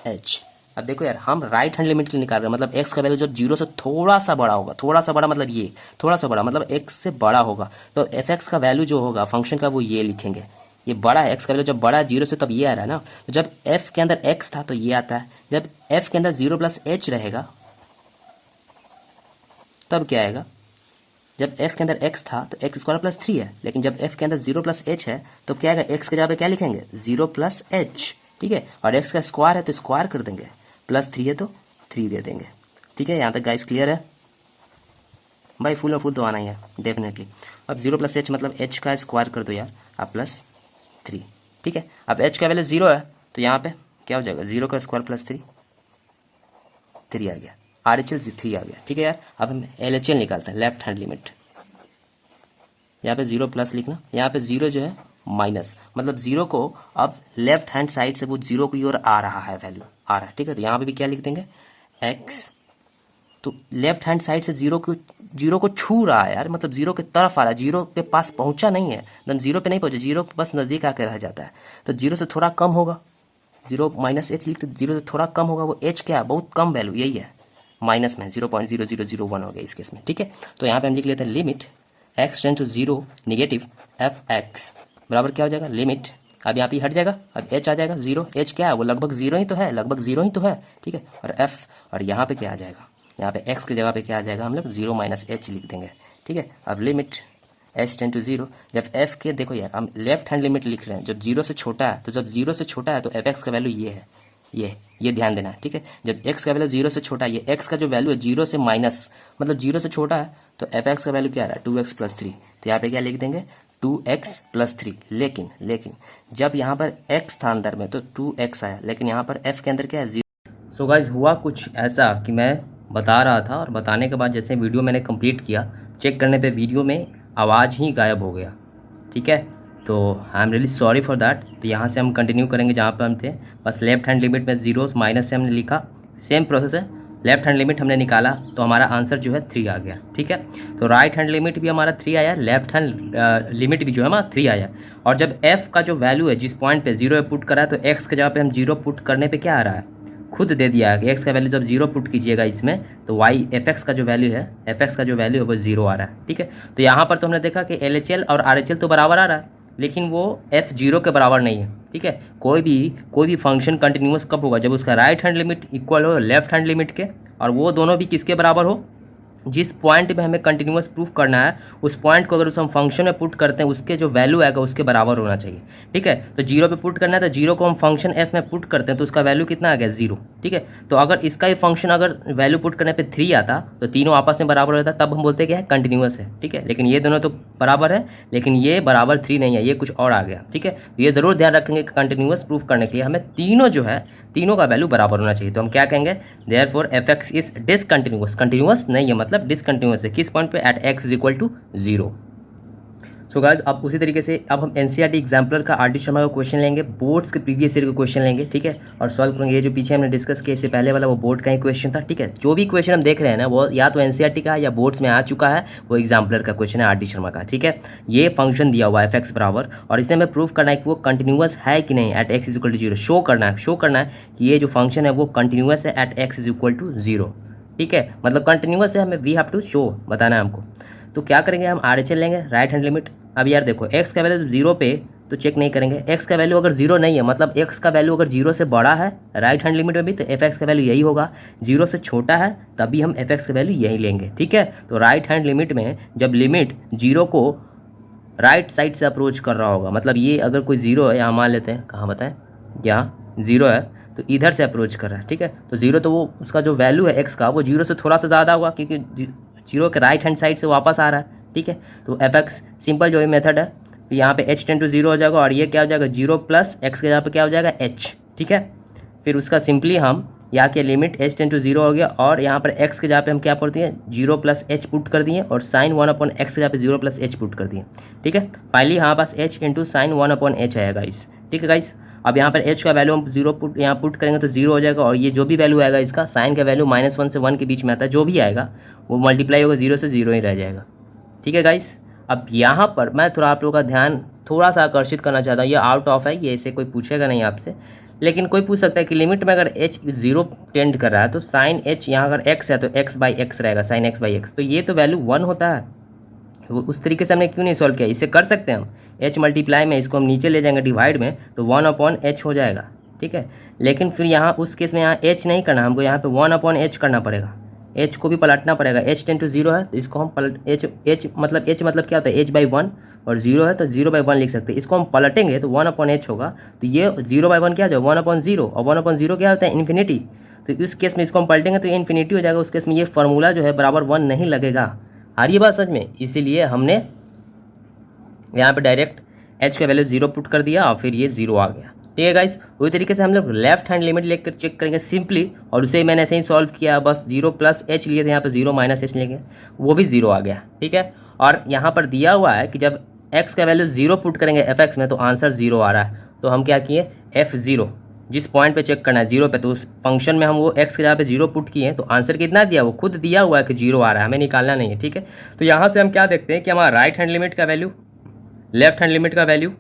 h। अब देखो यार, हम राइट हैंड लिमिट निकाल रहे हैं, मतलब x का वैल्यू जो 0 से थोड़ा सा बड़ा होगा, थोड़ा सा बड़ा मतलब ये थोड़ा सा बड़ा मतलब x से बड़ा होगा, तो एफ एक्स का वैल्यू जो होगा फंक्शन का वो ये लिखेंगे, ये बड़ा है, x का वैल्यू जब बड़ा है 0 से तब ये आ रहा है ना, तो जब f के अंदर x था तो ये आता है, जब f के अंदर 0 + h रहेगा तब क्या आएगा, जब f के अंदर x था तो x² + 3 है, लेकिन जब f के अंदर 0 + h है तो क्या आएगा, x के जगह पे क्या लिखेंगे 0 + h, ठीक है, और x का स्क्वायर है तो स्क्वायर कर देंगे, +3 है तो 3 दे देंगे, ठीक है। यहाँ तक गाइस क्लियर है भाई, फुल और फुल तो आना ही है डेफिनेटली। अब 0 + h मतलब h का स्क्वायर कर दो यार, अब +3, ठीक है। अब h का वैल्यू 0 है तो यहाँ पे क्या हो जाएगा, 0 का स्क्वायर + 3 आ गया, RHL 3 आ गया, ठीक है यार। अब हम LHL निकालते हैं, लेफ्ट हैंड लिमिट, यहाँ पे 0 प्लस लिखना, यहाँ पे 0 जो है माइनस, मतलब 0 को अब लेफ्ट हैंड साइड से वो 0 की ओर आ रहा है, वैल्यू आ रहा है, ठीक है, तो यहाँ पे भी क्या लिख देंगे x, तो लेफ्ट हैंड साइड से 0 को छू रहा है यार, मतलब 0 की तरफ आ रहा है, 0 के पास पहुंचा नहीं है, एकदम 0 पे नहीं पहुंचा, 0 के पास नज़दीक आकर रह जाता है, तो 0 से थोड़ा कम होगा, 0 - h लिखते, 0 से थोड़ा कम होगा, वो h क्या है, बहुत कम वैल्यू यही है, माइनस में 0.0001 हो गया इस केस में, ठीक है। तो यहाँ पे हम लिख लेते हैं limit x tend to 0 negative f x बराबर क्या हो जाएगा, लिमिट, अब यहाँ पे हट जाएगा, अब h आ जाएगा 0, h क्या है, वो लगभग 0 ही तो है, लगभग 0 ही तो है, ठीक है, और f, और यहाँ पे क्या आ जाएगा, यहाँ पे x की जगह पे क्या आ जाएगा, हम लोग 0 माइनस एच लिख देंगे। ठीक है, अब लिमिट h टेंड टू 0, जब f के, देखो यार हम लेफ्ट हैंड लिमिट लिख रहे हैं, जब 0 से छोटा है, तो जब 0 से छोटा है तो fx का वैल्यू ये है, ये ध्यान देना है। ठीक है, जब x का वैल्यू 0 से छोटा है, ये x का जो वैल्यू है 0 से माइनस मतलब 0 से छोटा है, तो fx का वैल्यू क्या आ रहा है 2x प्लस 3, तो यहाँ पे क्या लिख देंगे 2x प्लस 3। लेकिन जब यहाँ पर x था अंदर में तो 2x आया, लेकिन यहाँ पर f के अंदर क्या है 0। सो गाइज हुआ कुछ ऐसा कि मैं बता रहा था और बताने के बाद जैसे वीडियो मैंने कंप्लीट किया, चेक करने पे वीडियो में आवाज़ ही गायब हो गया। ठीक है, तो I am really sorry for that. तो यहाँ से हम कंटिन्यू करेंगे जहाँ पे हम थे, बस लेफ्ट हैंड लिमिट में 0 माइनस से हमने लिखा, सेम प्रोसेस है, लेफ्ट हैंड लिमिट हमने निकाला तो हमारा आंसर जो है 3 आ गया। ठीक है, तो राइट हैंड लिमिट भी हमारा 3 आया, लेफ्ट हैंड लिमिट भी जो है हमारा 3 आया। और जब f का जो वैल्यू है जिस पॉइंट पे 0 पुट करा है, तो x के जगह पे हम 0 पुट करने पे क्या आ रहा है, खुद दे दिया है कि x का वैल्यू जब 0 पुट कीजिएगा इसमें, तो y fx का जो वैल्यू है, fx का जो वैल्यू है वो 0 आ रहा है। ठीक है, तो यहाँ पर तो हमने देखा कि LHL और RHL तो बराबर आ रहा है, लेकिन वो f 0 के बराबर नहीं है। ठीक है, कोई भी फंक्शन कंटिन्यूअस कब होगा, जब उसका राइट हैंड लिमिट इक्वल हो लेफ्ट हैंड लिमिट के, और वो दोनों भी किसके बराबर हो, जिस पॉइंट पे हमें कंटिन्यूअस प्रूफ करना है, उस पॉइंट को अगर उस हम फंक्शन में पुट करते हैं, उसके जो वैल्यू आएगा उसके बराबर होना चाहिए। ठीक है, तो 0 पे पुट करना है, तो 0 को हम फंक्शन f में पुट करते हैं, तो उसका वैल्यू कितना आ गया 0। ठीक है, तो अगर इसका ही फंक्शन अगर वैल्यू पुट करने पे 3 आता, तो तीनों आपस में बराबर होता, तब हम बोलते क्या है कंटिन्यूअस है। ठीक है, लेकिन ये दोनों तो बराबर है, लेकिन ये बराबर 3 नहीं है, ये कुछ और आ गया। ठीक है, तो ये ज़रूर ध्यान रखेंगे कि कंटिन्यूअस प्रूफ करने के लिए हमें तीनों जो है, तीनों का वैल्यू बराबर होना चाहिए। तो हम क्या कहेंगे, therefore fx is discontinuous, continuous नहीं है मतलब डिसकंटिन्यूअस है, किस पॉइंट पे, at x is equal to 0। So guys अब उसी तरीके से अब हम एनसीईआरटी एग्जाम्पलर का आर डी शर्मा का क्वेश्चन लेंगे, बोर्ड्स के प्रीवियस ईयर का क्वेश्चन लेंगे। ठीक है, और सॉल्व करेंगे। ये जो पीछे हमने डिस्कस किया इससे पहले वाला वो बोर्ड का ही क्वेश्चन था। ठीक है, जो भी क्वेश्चन हम देख रहे हैं ना, वो या तो एनसीईआरटी का या बोर्ड्स में आ चुका है, वो एग्जाम्पलर का क्वेश्चन है आर डी शर्मा का। ठीक है, ये फंक्शन दिया हुआ है fx बराबर, और इसे हमें प्रूफ करना है कि वो कंटिन्यूअस है कि नहीं, at x is equal to 0। Show करना है कि ये जो फंक्शन है वो कंटिन्यूअस है at x is equal to 0। ठीक है, मतलब कंटिन्यूअस है, हमें वी हैव टू शो बताना है हमको। तो क्या करेंगे, हम RHL लेंगे, राइट हैंड लिमिट। अब यार देखो x का वैल्यू 0 पे तो चेक नहीं करेंगे, x का वैल्यू अगर 0 नहीं है, मतलब x का वैल्यू अगर 0 से बड़ा है राइट हैंड लिमिट में भी, तो fx का वैल्यू यही होगा। 0 से छोटा है तभी हम fx का वैल्यू यही लेंगे। ठीक है, तो राइट हैंड लिमिट में जब लिमिट 0 को राइट साइड से अप्रोच कर रहा होगा, मतलब ये अगर कोई 0 है, यहाँ मान लेते हैं, कहाँ बताएं, यहाँ 0 है तो इधर से अप्रोच कर रहा है। ठीक है, तो 0 तो वो उसका जो वैल्यू है x का वो 0 से थोड़ा सा ज़्यादा होगा, क्योंकि 0 के राइट हैंड साइड से वापस आ रहा है। ठीक है, तो fx सिंपल जो है मेथड है, तो यहाँ पे h टेंड टू 0 हो जाएगा, और ये क्या हो जाएगा 0 प्लस x के जगह पे क्या हो जाएगा h। ठीक है, फिर उसका सिंपली हम यहाँ के लिमिट h टेंड टू 0 हो गया, और यहाँ पर x के जगह पे हम क्या पढ़ते हैं 0 प्लस h पुट कर दिए, और साइन 1/x के जगह पे 0 प्लस h पुट कर दिए। ठीक है, फाइनली हमारे पास h इंटू साइन 1/h आएगा गाइस। ठीक है गाइस, अब यहाँ पर h का वैल्यू हम 0 पुट यहाँ पुट करेंगे तो 0 हो जाएगा, और ये जो भी वैल्यू आएगा इसका, साइन का वैल्यू -1 से 1 के बीच में आता है, जो भी आएगा वो मल्टीप्लाई होगा 0 से 0 ही रह जाएगा। ठीक है गाइस, अब यहाँ पर मैं थोड़ा आप लोगों का ध्यान थोड़ा सा आकर्षित करना चाहता हूँ। ये आउट ऑफ है, ये ऐसे कोई पूछेगा नहीं आपसे, लेकिन कोई पूछ सकता है कि लिमिट में अगर h 0 टेंड कर रहा है तो साइन h यहाँ अगर x है तो x/x रहेगा, साइन x/x, तो ये तो वैल्यू 1 होता है। वो उस तरीके से हमने क्यों नहीं सॉल्व किया, इसे कर सकते हैं हम, h मल्टीप्लाई में इसको हम नीचे ले जाएंगे डिवाइड में, तो 1/h हो जाएगा। ठीक है, लेकिन फिर यहाँ उस केस में यहाँ h नहीं करना, हमको यहाँ पे 1/h करना पड़ेगा, h को भी पलटना पड़ेगा। h टेंड टू 0 है तो इसको हम पलट h मतलब क्या होता है h/1, और 0 है तो 0/1 लिख सकते हैं। इसको हम पलटेंगे तो 1/h होगा, तो ये 0/1 क्या हो जाएगा 1/0, और 1/0 क्या होता है इन्फिनिटी। तो इस केस में इसको हम पलटेंगे तो ये इन्फिनिटी हो जाएगा, उस केस में ये फार्मूला जो है बराबर 1 नहीं लगेगा। आ रही है बात समझ में, इसीलिए हमने यहाँ पे डायरेक्ट h का वैल्यू 0 पुट कर दिया और फिर ये 0 आ गया। ठीक है गाइस, वही तरीके से हम लोग लेफ्ट हैंड लिमिट लेकर चेक करेंगे सिंपली, और उसे मैंने ऐसे ही सॉल्व किया, बस 0 प्लस h लिए थे, यहाँ पे 0 माइनस h लेंगे, वो भी 0 आ गया। ठीक है, और यहाँ पर दिया हुआ है कि जब x का वैल्यू 0 पुट करेंगे fx में तो आंसर 0 आ रहा है, तो हम क्या किए f0 जिस पॉइंट पे चेक करना है 0 पे, तो उस फंक्शन में हम वो x के जगह पे 0 पुट किए, तो आंसर कितना दिया, वो खुद दिया हुआ है कि 0 आ रहा है, हमें निकालना नहीं है। ठीक है, तो यहाँ से हम क्या देखते हैं कि हमारा राइट हैंड लिमिट का वैल्यू, लेफ्ट हैंड लिमिट का वैल्यू,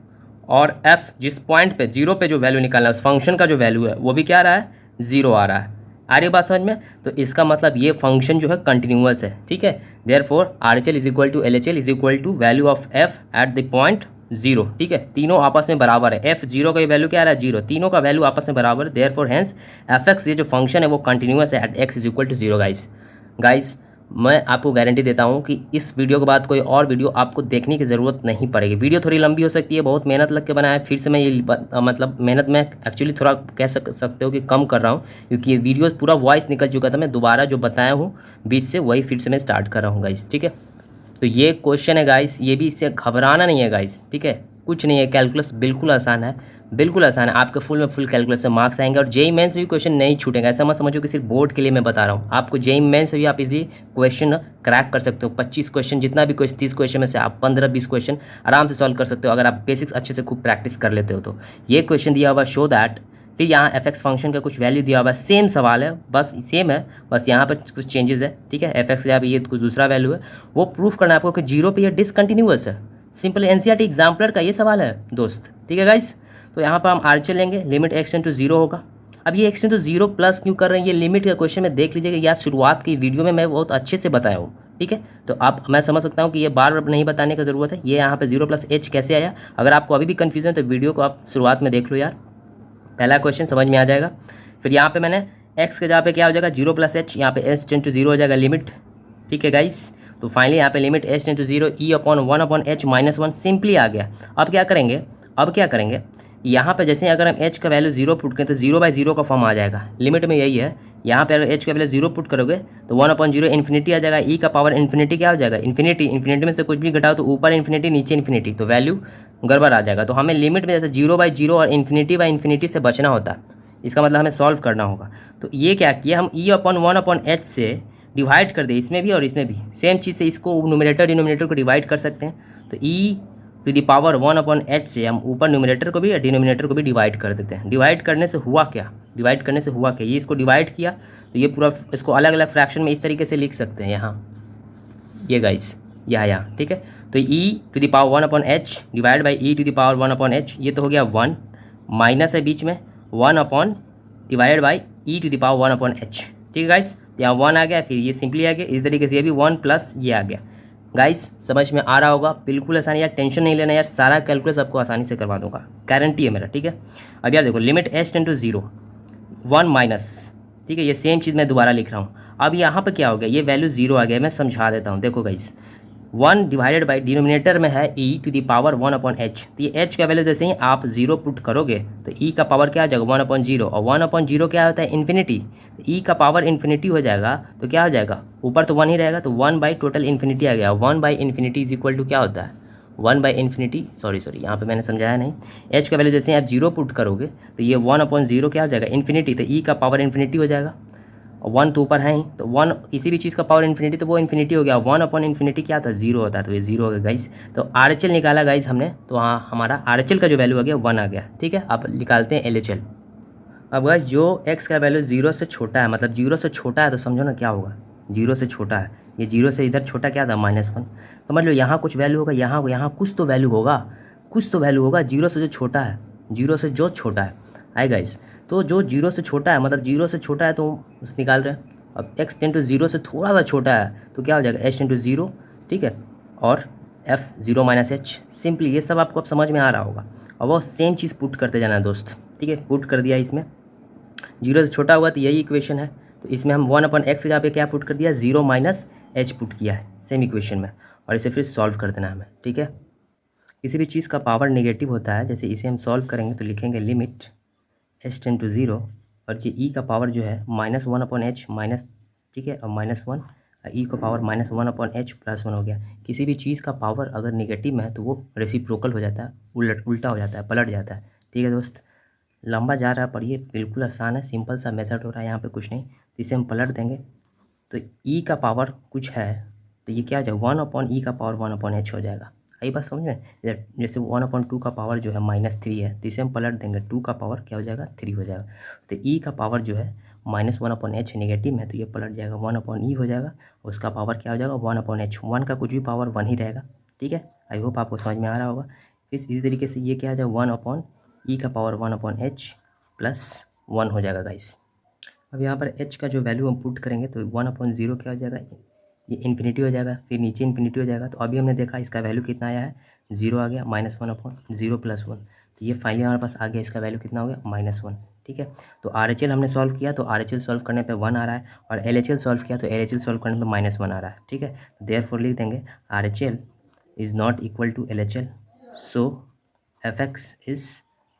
और f जिस पॉइंट पे 0 पे जो वैल्यू निकालना है उस फंक्शन का जो वैल्यू है वो भी क्या आ रहा है 0 आ रहा है। आ रही बात समझ में, तो इसका मतलब ये फंक्शन जो है कंटिन्यूअस है। ठीक है, therefore RHL is equal to LHL is equal to value of f at the point 0। ठीक है, तीनों आपस में बराबर है, f0 का वैल्यू क्या आ रहा है 0, तीनों का वैल्यू आपस में बराबर है, देयरफॉर हेंस fx ये जो फंक्शन है वो कंटिन्यूअस है at x is equal to 0 guys. Guys मैं आपको गारंटी देता हूँ कि इस वीडियो के बाद कोई और वीडियो आपको देखने की ज़रूरत नहीं पड़ेगी। वीडियो थोड़ी लंबी हो सकती है, बहुत मेहनत लग के बनाया है, फिर से मैं ये मतलब मेहनत में एक्चुअली थोड़ा कह सकते हो कि कम कर रहा हूँ, क्योंकि ये वीडियो पूरा वॉइस निकल चुका था। मैं दोबारा जो बताया हूँ बीच से वही फिर से मैं स्टार्ट कर रहा हूँ गाइस, ठीक है। तो ये क्वेश्चन है गाइस, ये भी इससे घबराना नहीं है गाइस, ठीक है। कुछ नहीं है, कैलकुलस बिल्कुल आसान है, बिल्कुल आसान है। आपके फुल में फुल कैलकुलस से मार्क्स आएंगे और जेई मेंस में भी क्वेश्चन नहीं छूटेंगे। ऐसा मत समझो कि सिर्फ बोर्ड के लिए मैं बता रहा हूँ, आपको जेई मेंस में भी आप इजली क्वेश्चन क्रैक कर सकते हो। 25 क्वेश्चन, जितना भी क्वेश्चन 30 क्वेश्चन में से आप 15-20 क्वेश्चन आराम से सॉल्व कर सकते हो, अगर आप बेसिक्स अच्छे से खूब प्रैक्टिस कर लेते हो तो। ये क्वेश्चन दिया हुआ शो दैट, फिर यहाँ एफ एक्स फंक्शन का कुछ वैल्यू दिया हुआ है, सेम सवाल है, बस सेम है, बस यहाँ पर कुछ चेंजेस है, ठीक है। एफ एक्स का ये कुछ दूसरा वैल्यू है, वो प्रूफ करना है आपको कि जीरो पे ये डिसकंटिन्यूअस है। सिंपल एनसीईआरटी एग्जाम्पलर का ये सवाल है दोस्त, ठीक है गाइस। तो यहाँ पर हम आरचल लेंगे, लिमिट एक्सटेंड टू जीरो होगा। अब ये एक्सटेंड टू जीरो प्लस क्यों कर रहे हैं, ये लिमिट का क्वेश्चन में देख लीजिएगा, या शुरुआत की वीडियो में मैं बहुत अच्छे से बताया हूँ, ठीक है। तो आप, मैं समझ सकता हूँ कि ये बार बार नहीं बताने की ज़रूरत है। ये यहाँ पे जीरो प्लस एच कैसे आया, अगर आपको अभी भी कन्फ्यूजन है तो वीडियो को आप शुरुआत में देख लो यार, पहला क्वेश्चन समझ में आ जाएगा। फिर यहाँ पे मैंने एक्स के जहाँ पे क्या हो जाएगा, जीरो प्लस एच, यहाँ पे एच टेन टू जीरो हो जाएगा लिमिट, ठीक है गाइस। तो फाइनली यहाँ पे limit h ten to zero e upon one upon h minus one simply आ गया। अब क्या करेंगे, अब क्या करेंगे, यहाँ पे जैसे अगर हम एच का वैल्यू जीरो पुट करें तो जीरो बाई जीरो का फॉर्म आ जाएगा, लिमिट में यही है। यहाँ पे अगर एच का वैल्यू जीरो पुट करोगे तो वन अपॉन जीरो इन्फिनिटी आ जाएगा, ई का पावर इन्फिनिटी क्या हो जाएगा, इन्फिनिटी। इन्फिनिटी में से कुछ भी घटाओ तो ऊपर इन्फिनिटी नीचे इन्फिनिटी, तो वैल्यू गड़बड़ आ जाएगा। तो हमें लिमिट में जैसे जीरो बाई जीरो और इन्फिनिटी बाई इन्फिनिटी से बचना होता है, इसका मतलब हमें सॉल्व करना होगा। तो ये क्या किया, हम ई अपॉन वन अपॉन एच से डिवाइड कर दे, इसमें भी और इसमें भी सेम चीज़ से इसको न्यूमरेटर डिनोमिनेटर को डिवाइड कर सकते हैं। तो e to the power one upon h से हम ऊपर न्यूमरेटर को भी और डिनोमिनेटर को भी डिवाइड कर देते हैं। डिवाइड करने से हुआ क्या, डिवाइड करने से हुआ क्या, ये इसको डिवाइड किया तो ये पूरा इसको अलग अलग फ्रैक्शन में इस तरीके से लिख सकते हैं, यहाँ ये गाइस, यहाँ ठीक है। तो e to the power one upon h divide by e to the power one upon h, ये तो हो गया वन, माइनस है बीच में, one upon divided by e to the power one upon h, ठीक है गाइस। यहाँ वन आ गया, फिर ये सिंपली आ गया, इस तरीके से ये भी वन प्लस ये आ गया। गाइस समझ में आ रहा होगा, बिल्कुल आसानी यार, टेंशन नहीं लेना यार, सारा कैलकुलस आपको आसानी से करवा दूंगा, गारंटी है मेरा, ठीक है। अब यार देखो, limit h ten to zero one minus, ठीक है, ये सेम चीज़ मैं दोबारा लिख रहा हूँ। अब यहाँ पे क्या हो गया, ये वैल्यू जीरो आ गया, मैं समझा देता हूँ। देखो guys, one divided by denominator में है e to the power one upon h, तो ये एच का वैल्यू जैसे ही आप जीरो पुट करोगे तो ई का पावर क्या हो जाएगा, वन अपॉन जीरो, और वन अपॉन जीरो क्या होता है, इन्फिनिटी। तो ई का पावर इन्फिनिटी हो जाएगा तो क्या हो जाएगा, ऊपर तो वन ही रहेगा, तो वन बाई टोटल इन्फिनिटी आ गया। One by infinity is equal to क्या होता है, वन बाई इन्फिनिटी, सॉरी यहाँ पे मैंने समझाया नहीं। एच का वैल्यू जैसे आप जीरो पुट करोगे तो ये वन अपॉन जीरो क्या हो जाएगा, इन्फिनिटी, तो ई का पावर इन्फिनिटी हो जाएगा, और वन तो ऊपर है ही, तो वन किसी भी चीज़ का पावर इन्फिनिटी तो वो इन्फिनिटी हो गया, वन अपॉन इन्फिनिटी क्या था, जीरो होता है, तो ये जीरो हो गया गाइस। तो आर एच एल निकाला गाइस हमने, तो हाँ हमारा आर एच एल का जो वैल्यू आ गया वन आ गया, ठीक है। अब निकालते हैं एल एच एल। अब गाइस जो एक्स का वैल्यू जीरो से छोटा है, मतलब जीरो से छोटा है, तो समझो ना क्या होगा, जीरो से छोटा है, ये जीरो से इधर छोटा क्या था, माइनस वन। समझ लो यहाँ कुछ वैल्यू होगा, यहाँ कुछ तो वैल्यू होगा, कुछ तो वैल्यू होगा जीरो से जो छोटा है, जीरो से जो छोटा है, आए गाइस। तो जो जीरो से छोटा है, मतलब जीरो से छोटा है तो उस निकाल रहे हैं। अब एक्स टेन टू जीरो से थोड़ा सा छोटा है तो क्या हो जाएगा, एच टेन टू जीरो, ठीक है, और F zero minus H, simply ये सब आपको अब समझ में आ रहा होगा। और वो सेम चीज़ पुट करते जाना है दोस्त, ठीक है। पुट कर दिया इसमें, जीरो से छोटा होगा तो यही इक्वेशन है, तो इसमें हम वन अपन एक्स जहाँ पे क्या पुट कर दिया, जीरो माइनस एच पुट किया है सेम इक्वेशन में, और इसे फिर सॉल्व कर देना हमें, ठीक है। किसी भी चीज़ का पावर नेगेटिव होता है, जैसे इसे हम सॉल्व करेंगे तो लिखेंगे limit h ten to zero, और ये ई का पावर जो है minus one upon h minus, ठीक है, और माइनस वन, ई का power minus one upon h plus one हो गया। किसी भी चीज़ का पावर अगर नेगेटिव में है तो वो रेसिप्रोकल हो जाता है, उल्टा हो जाता है, पलट जाता है, ठीक है दोस्त। लंबा जा रहा है पर ये बिल्कुल आसान है, सिंपल सा मेथड हो रहा है, यहाँ पे कुछ नहीं। तो इसे हम पलट देंगे तो ई का पावर कुछ है तो ये क्या हो जाएगा, वन अपॉन ई का पावर वन अपॉन एच हो जाएगा। आई बात समझ में, जैसे वन अपॉन टू का पावर जो है माइनस थ्री है, तो इसे हम पलट देंगे, टू का पावर क्या हो जाएगा, थ्री हो जाएगा। तो ई का पावर जो है minus one upon H negative में, तो ये पलट जाएगा, वन अपॉन ई हो जाएगा, उसका पावर क्या हो जाएगा, वन अपॉन एच, वन का कुछ भी पावर वन ही रहेगा, ठीक है। आई होप आपको समझ में आ रहा होगा। फिर इसी तरीके से ये क्या हो जाएगा, वन अपॉन ई का power one upon h plus one हो जाएगा गाइस। अब यहाँ पर h का जो वैल्यू हम पुट करेंगे तो वन अपॉन जीरो क्या हो जाएगा, ये इन्फिनिटी हो जाएगा, फिर नीचे इन्फिनिटी हो जाएगा। तो अभी हमने देखा इसका वैल्यू कितना आया है, जीरो आ गया, minus one upon zero plus one, तो ये फाइनली हमारे पास आ गया, इसका वैल्यू कितना हो गया, माइनस वन। ठीक है। तो आर एच एल हमने सॉल्व किया तो आर एच एल सॉल्व करने पे 1 आ रहा है, और एल एच एल सॉल्व किया तो एल एच एल सॉल्व करने पे -1 आ रहा है, ठीक है। देयरफॉर लिख देंगे R H L is not equal to L H L, so f x is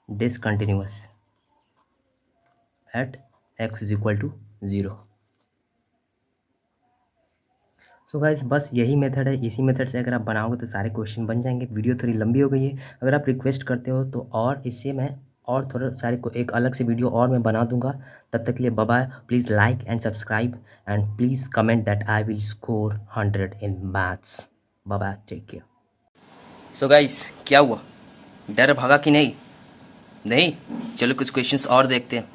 discontinuous at x is equal to 0। So guys बस यही मेथड है, इसी मेथड से अगर आप बनाओगे तो सारे क्वेश्चन बन जाएंगे। वीडियो थोड़ी लंबी हो गई है, अगर आप रिक्वेस्ट करते हो तो और इससे मैं और थोड़ा सारे को एक अलग से वीडियो और मैं बना दूंगा। तब तक के लिए bye bye. Please like and subscribe and please comment that I will score 100 in maths. Bye bye, take care. So guys क्या हुआ, डर भागा कि नहीं? नहीं, चलो कुछ क्वेश्चंस और देखते हैं।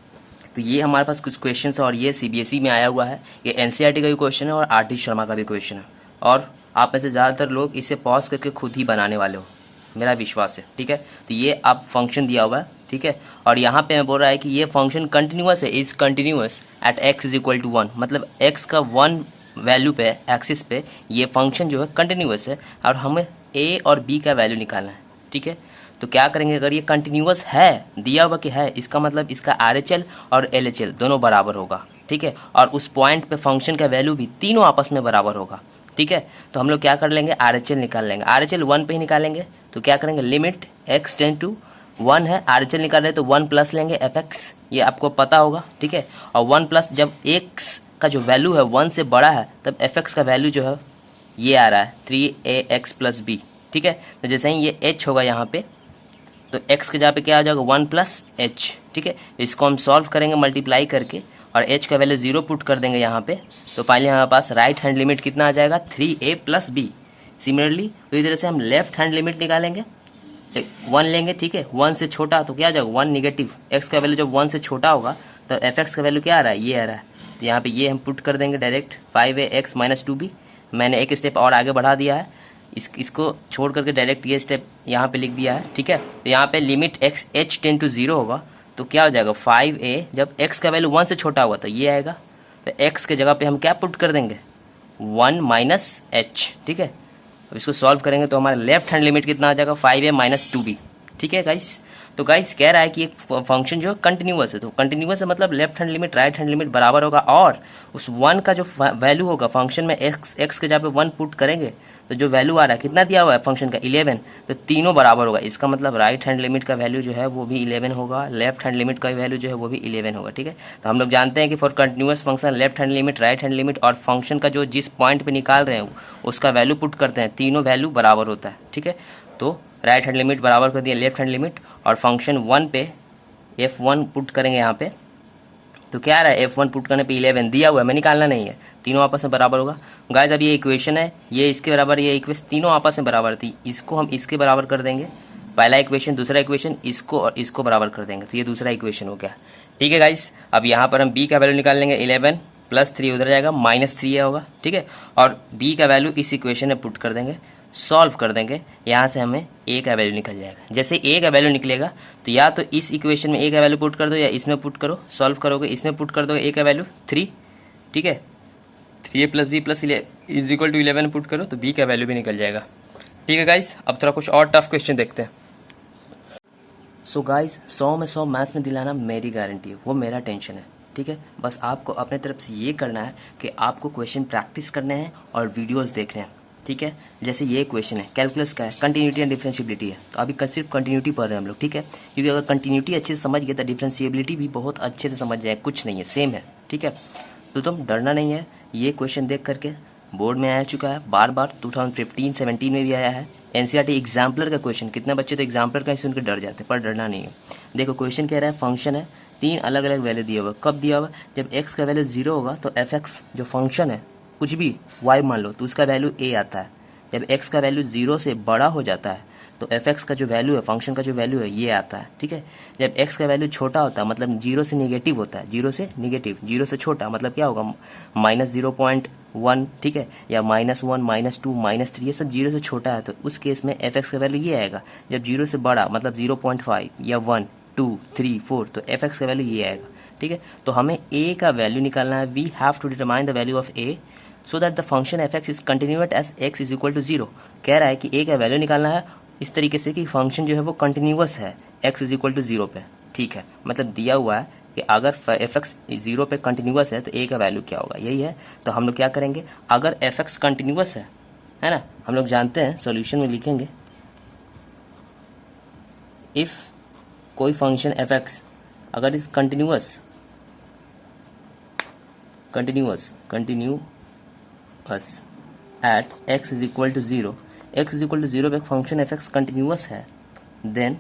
तो ये हमारे पास कुछ क्वेश्चंस और ये सीबीएसई में आया हुआ है, ये एनसीईआरटी का भी क्वेश्चन है और आरटी शर्मा का भी क्वेश्चन है, और आप में से ज़्यादातर लोग इसे पॉज करके खुद ही बनाने वाले हो, मेरा विश्वास है, ठीक है। तो ये आप फंक्शन दिया हुआ है, ठीक है, और यहाँ पे मैं बोल रहा है कि ये फंक्शन कंटिन्यूअस है, is continuous at x is equal to 1, मतलब एक्स का 1 वैल्यू पे एक्सिस पे ये फंक्शन जो है कंटिन्यूअस है, और हमें ए और बी का वैल्यू निकालना है, ठीक है। तो क्या करेंगे, अगर ये कंटिन्यूअस है, दिया हुआ कि है, इसका मतलब इसका आर एच एल और एल एच एल दोनों बराबर होगा, ठीक है, और उस पॉइंट पे फंक्शन का वैल्यू भी तीनों आपस में बराबर होगा, ठीक है। तो हम लोग क्या कर लेंगे, आर एच एल निकाल लेंगे। आर एच एल 1 पे ही निकालेंगे, तो क्या करेंगे, लिमिट एक्स टेंड टू 1 है, आर एच एल निकाल रहे तो 1 प्लस लेंगे एफ एक्स, ये आपको पता होगा, ठीक है। और 1 प्लस जब एक्स का जो वैल्यू है 1 से बड़ा है तब एफ एक्स का वैल्यू जो है ये आ रहा है 3ax प्लस बी, ठीक है। तो जैसे ही ये h होगा यहाँ पे, तो x के जगह पे क्या आ जाएगा 1 प्लस एच, ठीक है। इसको हम सॉल्व करेंगे मल्टीप्लाई करके, और h का वैल्यू 0 पुट कर देंगे यहाँ पे, तो फाइनली हमारे पास राइट हैंड लिमिट कितना आ जाएगा 3a प्लस बी। सिमिलरली तो इधर से हम लेफ्ट हैंड लिमिट निकालेंगे, 1 लेंगे, ठीक है, 1 से छोटा तो क्या आ जाएगा 1 निगेटिव, x का वैल्यू जब 1 से छोटा होगा तो एफ एक्स का वैल्यू क्या आ रहा है, ये आ रहा है। तो यहाँ पे ये हम पुट कर देंगे डायरेक्ट 5ax माइनस 2b। मैंने एक स्टेप और आगे बढ़ा दिया है, इसको छोड़ करके डायरेक्ट ये स्टेप यहाँ पे लिख दिया है, ठीक है। तो यहाँ पे limit x h tend to 0 होगा, तो क्या हो जाएगा 5a, जब x का वैल्यू 1 से छोटा होगा तो ये आएगा, तो x के जगह पे हम क्या पुट कर देंगे 1 माइनस एच, ठीक है। अब इसको सॉल्व करेंगे तो हमारा लेफ्ट हैंड लिमिट कितना आ जाएगा 5a माइनस 2b, ठीक है गाइस। तो गाइस कह रहा है कि एक फंक्शन जो है कंटिन्यूअस है, तो कंटिन्यूअस है मतलब left hand limit right hand limit बराबर होगा, और उस 1 का जो वैल्यू होगा फंक्शन में एक्स के जगह पे 1 पुट करेंगे तो जो वैल्यू आ रहा है कितना दिया हुआ है फंक्शन का 11, तो तीनों बराबर होगा। इसका मतलब राइट हैंड लिमिट का वैल्यू जो है वो भी 11 होगा, लेफ्ट हैंड लिमिट का वैल्यू जो है वो भी 11 होगा, ठीक है। तो हम लोग जानते हैं कि for continuous function left hand limit right hand limit और फंक्शन का जो जिस पॉइंट पे निकाल रहे हैं उसका वैल्यू पुट करते हैं, तीनों वैल्यू बराबर होता है, ठीक है। तो राइट हैंड लिमिट बराबर कर दिया लेफ्ट हैंड लिमिट, और फंक्शन 1 पे f1 पुट करेंगे यहाँ पे, तो क्या आ रहा है f1 पुट करने पे 11 दिया हुआ है, मैं निकालना नहीं है, तीनों आपस में बराबर होगा। गाइस अब ये इक्वेशन है, ये इसके बराबर, ये इक्वेशन तीनों आपस में बराबर थी, इसको हम इसके बराबर कर देंगे, पहला इक्वेशन, दूसरा इक्वेशन, इसको और इसको बराबर कर देंगे, तो ये दूसरा इक्वेशन हो गया, ठीक है गाइस। अब यहाँ पर हम b का वैल्यू निकाल लेंगे, 11 प्लस 3 उधर जाएगा -3 होगा, ठीक है, और b का वैल्यू इस इक्वेशन में पुट कर देंगे, सॉल्व कर देंगे, यहाँ से हमें a का वैल्यू निकल जाएगा। जैसे a का वैल्यू निकलेगा तो या तो इस इक्वेशन में a का वैल्यू पुट कर दो या इसमें पुट करो, सॉल्व करोगे इसमें पुट कर दो a का वैल्यू 3, ठीक है, 3a plus b plus is equal to 11 put करो तो b का वैल्यू भी निकल जाएगा, ठीक है गाइस। अब थोड़ा कुछ और टफ क्वेश्चन देखते हैं। सो गाइस 100 में 100 मैथ्स में दिलाना मेरी गारंटी है, वो मेरा टेंशन है, ठीक है। बस आपको अपने तरफ से ये करना है कि आपको क्वेश्चन प्रैक्टिस करने हैं और वीडियोस देखने हैं, ठीक है। जैसे ये क्वेश्चन है, कैलकुलस का है, कंटिन्यूटी एंड डिफरेंशिएबिलिटी है, तो अभी सिर्फ कंटिन्यूटी पढ़ रहे हैं हम लोग, ठीक है, क्योंकि अगर कंटिन्यूटी अच्छे से समझ गए तो डिफरेंशिएबिलिटी भी बहुत अच्छे से समझ जाए, कुछ नहीं है, सेम है, ठीक है। तो तुम डरना नहीं है, ये क्वेश्चन देख करके बोर्ड में आ चुका है बार बार, 2015-17 में भी आया है, एनसीईआरटी एग्जाम्पलर का क्वेश्चन, कितने बच्चे तो एग्जाम्पलर का ही सुन के डर जाते हैं, पर डरना नहीं है। देखो क्वेश्चन कह रहा है फंक्शन है, 3 अलग अलग वैल्यू दिया हुआ, कब दिया हुआ, जब x का वैल्यू 0 होगा तो एफ एक्स जो फंक्शन है कुछ भी y मान लो तो उसका वैल्यू a आता है, जब x का वैल्यू 0 से बड़ा हो जाता है तो एफ एक्स का जो वैल्यू है फंक्शन का जो वैल्यू है ये आता है, ठीक है। जब x का वैल्यू छोटा होता है मतलब 0 से निगेटिव होता है, 0 से निगेटिव, 0 से छोटा मतलब क्या होगा -0.1, ठीक है, या -1 -2 -3, ये सब 0 से छोटा है तो उस केस में एफ एक्स का वैल्यू ये आएगा। जब 0 से बड़ा मतलब 0.5 या 1 2 3 4 तो एफ एक्स का वैल्यू ये आएगा, ठीक है। तो हमें a का वैल्यू निकालना है, we have to determine the value of a so that the function f x is continuous as x is equal to 0। कह रहा है कि a का वैल्यू निकालना है इस तरीके से कि फंक्शन जो है वो कंटिन्यूअस है x इज इक्वल टू 0 पे, ठीक है। मतलब दिया हुआ है कि अगर एफ एक्स 0 पे कंटिन्यूस है तो ए का वैल्यू क्या होगा, यही है। तो हम लोग क्या करेंगे, अगर एफ एक्स कंटिन्यूस है ना, हम लोग जानते हैं सॉल्यूशन में लिखेंगे इफ़ कोई फंक्शन एफ एक्स अगर is continuous at x is equal to 0, x is equal to 0 पे फंक्शन एफ एक्स कंटिन्यूस है, देन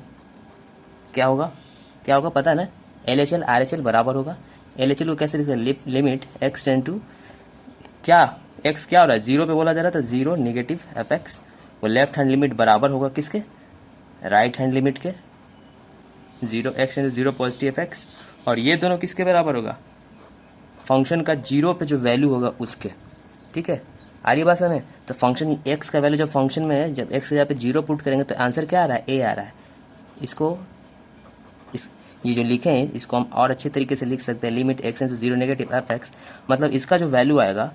क्या होगा पता है ना, L H L R H L बराबर होगा। एल एच एल को कैसे लिखते हैं, लिमिट x टेन टू क्या x क्या हो रहा है 0 पे बोला जा रहा था, 0 नेगेटिव एफ एक्स, वो लेफ्ट हैंड लिमिट बराबर होगा किसके, राइट हैंड लिमिट के, 0x into 0 positive F x, और ये दोनों किसके बराबर होगा, फंक्शन का 0 पे जो वैल्यू होगा उसके। ठीक है, आ रही बात समझ। तो फंक्शन x का वैल्यू जब फंक्शन में है, जब x के जगह पे 0 पुट करेंगे तो आंसर क्या आ रहा है, a आ रहा है। इसको ये जो लिखे हैं इसको हम और अच्छे तरीके से लिख सकते हैं, limit x into 0 negative f x, मतलब इसका जो वैल्यू आएगा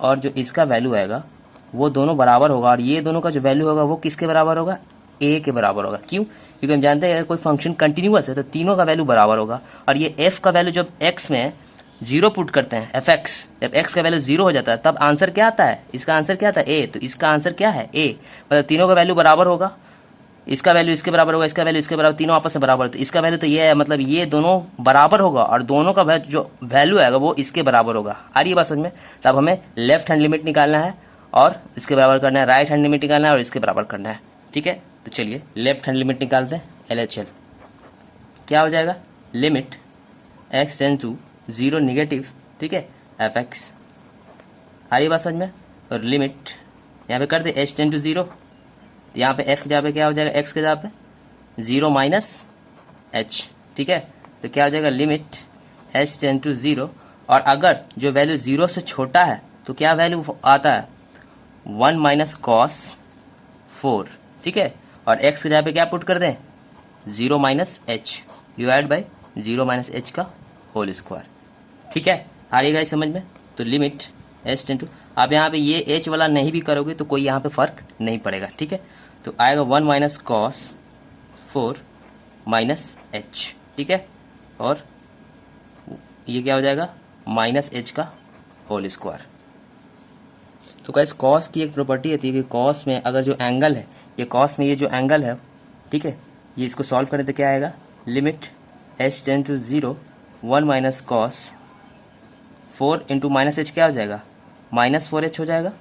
और जो इसका वैल्यू आएगा वो दोनों बराबर होगा, और ये दोनों का जो वैल्यू होगा वो किसके बराबर होगा, a के बराबर होगा। क्यों, क्योंकि हम जानते हैं अगर कोई फंक्शन कंटिन्यूअस है तो तीनों का वैल्यू बराबर होगा, और ये f का वैल्यू जब x में 0 पुट करते हैं एफ एक्स, जब x का वैल्यू 0 हो जाता है तब आंसर क्या आता है, इसका आंसर क्या आता है a, तो इसका आंसर क्या है a, मतलब तीनों का वैल्यू बराबर होगा, इसका वैल्यू इसके बराबर होगा, इसका वैल्यू इसके बराबर, तीनों आपस में बराबर, तो इसका वैल्यू तो ये है, मतलब ये दोनों बराबर होगा और दोनों का जो वैल्यू आएगा वो इसके बराबर होगा। आ रही है बात समझ में। तब हमें लेफ्ट हैंड लिमिट निकालना है और इसके बराबर करना है, राइट हैंड लिमिट निकालना है और इसके बराबर करना है। ठीक है, तो चलिए लेफ्ट हैंड लिमिट निकालते हैं, LHL क्या हो जाएगा, limit x tend to 0 negative, ठीक है, एफ एक्स। आ रही है बात समझ में। और लिमिट यहाँ पे कर दे h टेन टू 0, तो यहाँ पे f की जगह पे क्या हो जाएगा, x की जगह पे 0 माइनस h। ठीक है, तो क्या हो जाएगा, लिमिट h टेन टू 0, और अगर जो वैल्यू 0 से छोटा है तो क्या वैल्यू आता है, 1 माइनस कॉस 4। ठीक है, और x की जगह पे क्या पुट कर दें, 0 minus h divide by 0 minus h का होल स्क्वायर। ठीक है, आ रही है समझ में। तो लिमिट h टेन टू, आप यहाँ पे ये h वाला नहीं भी करोगे तो कोई यहाँ पे फ़र्क नहीं पड़ेगा। ठीक है, तो आएगा 1 माइनस कॉस 4 माइनस h। ठीक है, और ये क्या हो जाएगा, माइनस h का होल स्क्वायर। तो गाइस कॉस की एक प्रॉपर्टी होती है कि कॉस में अगर जो एंगल है, ये कॉस में ये जो एंगल है, ठीक है, ये इसको सॉल्व करें तो क्या आएगा, limit h tend to 0 1 minus cos 4 into minus h क्या हो जाएगा, माइनस 4h हो जाएगा।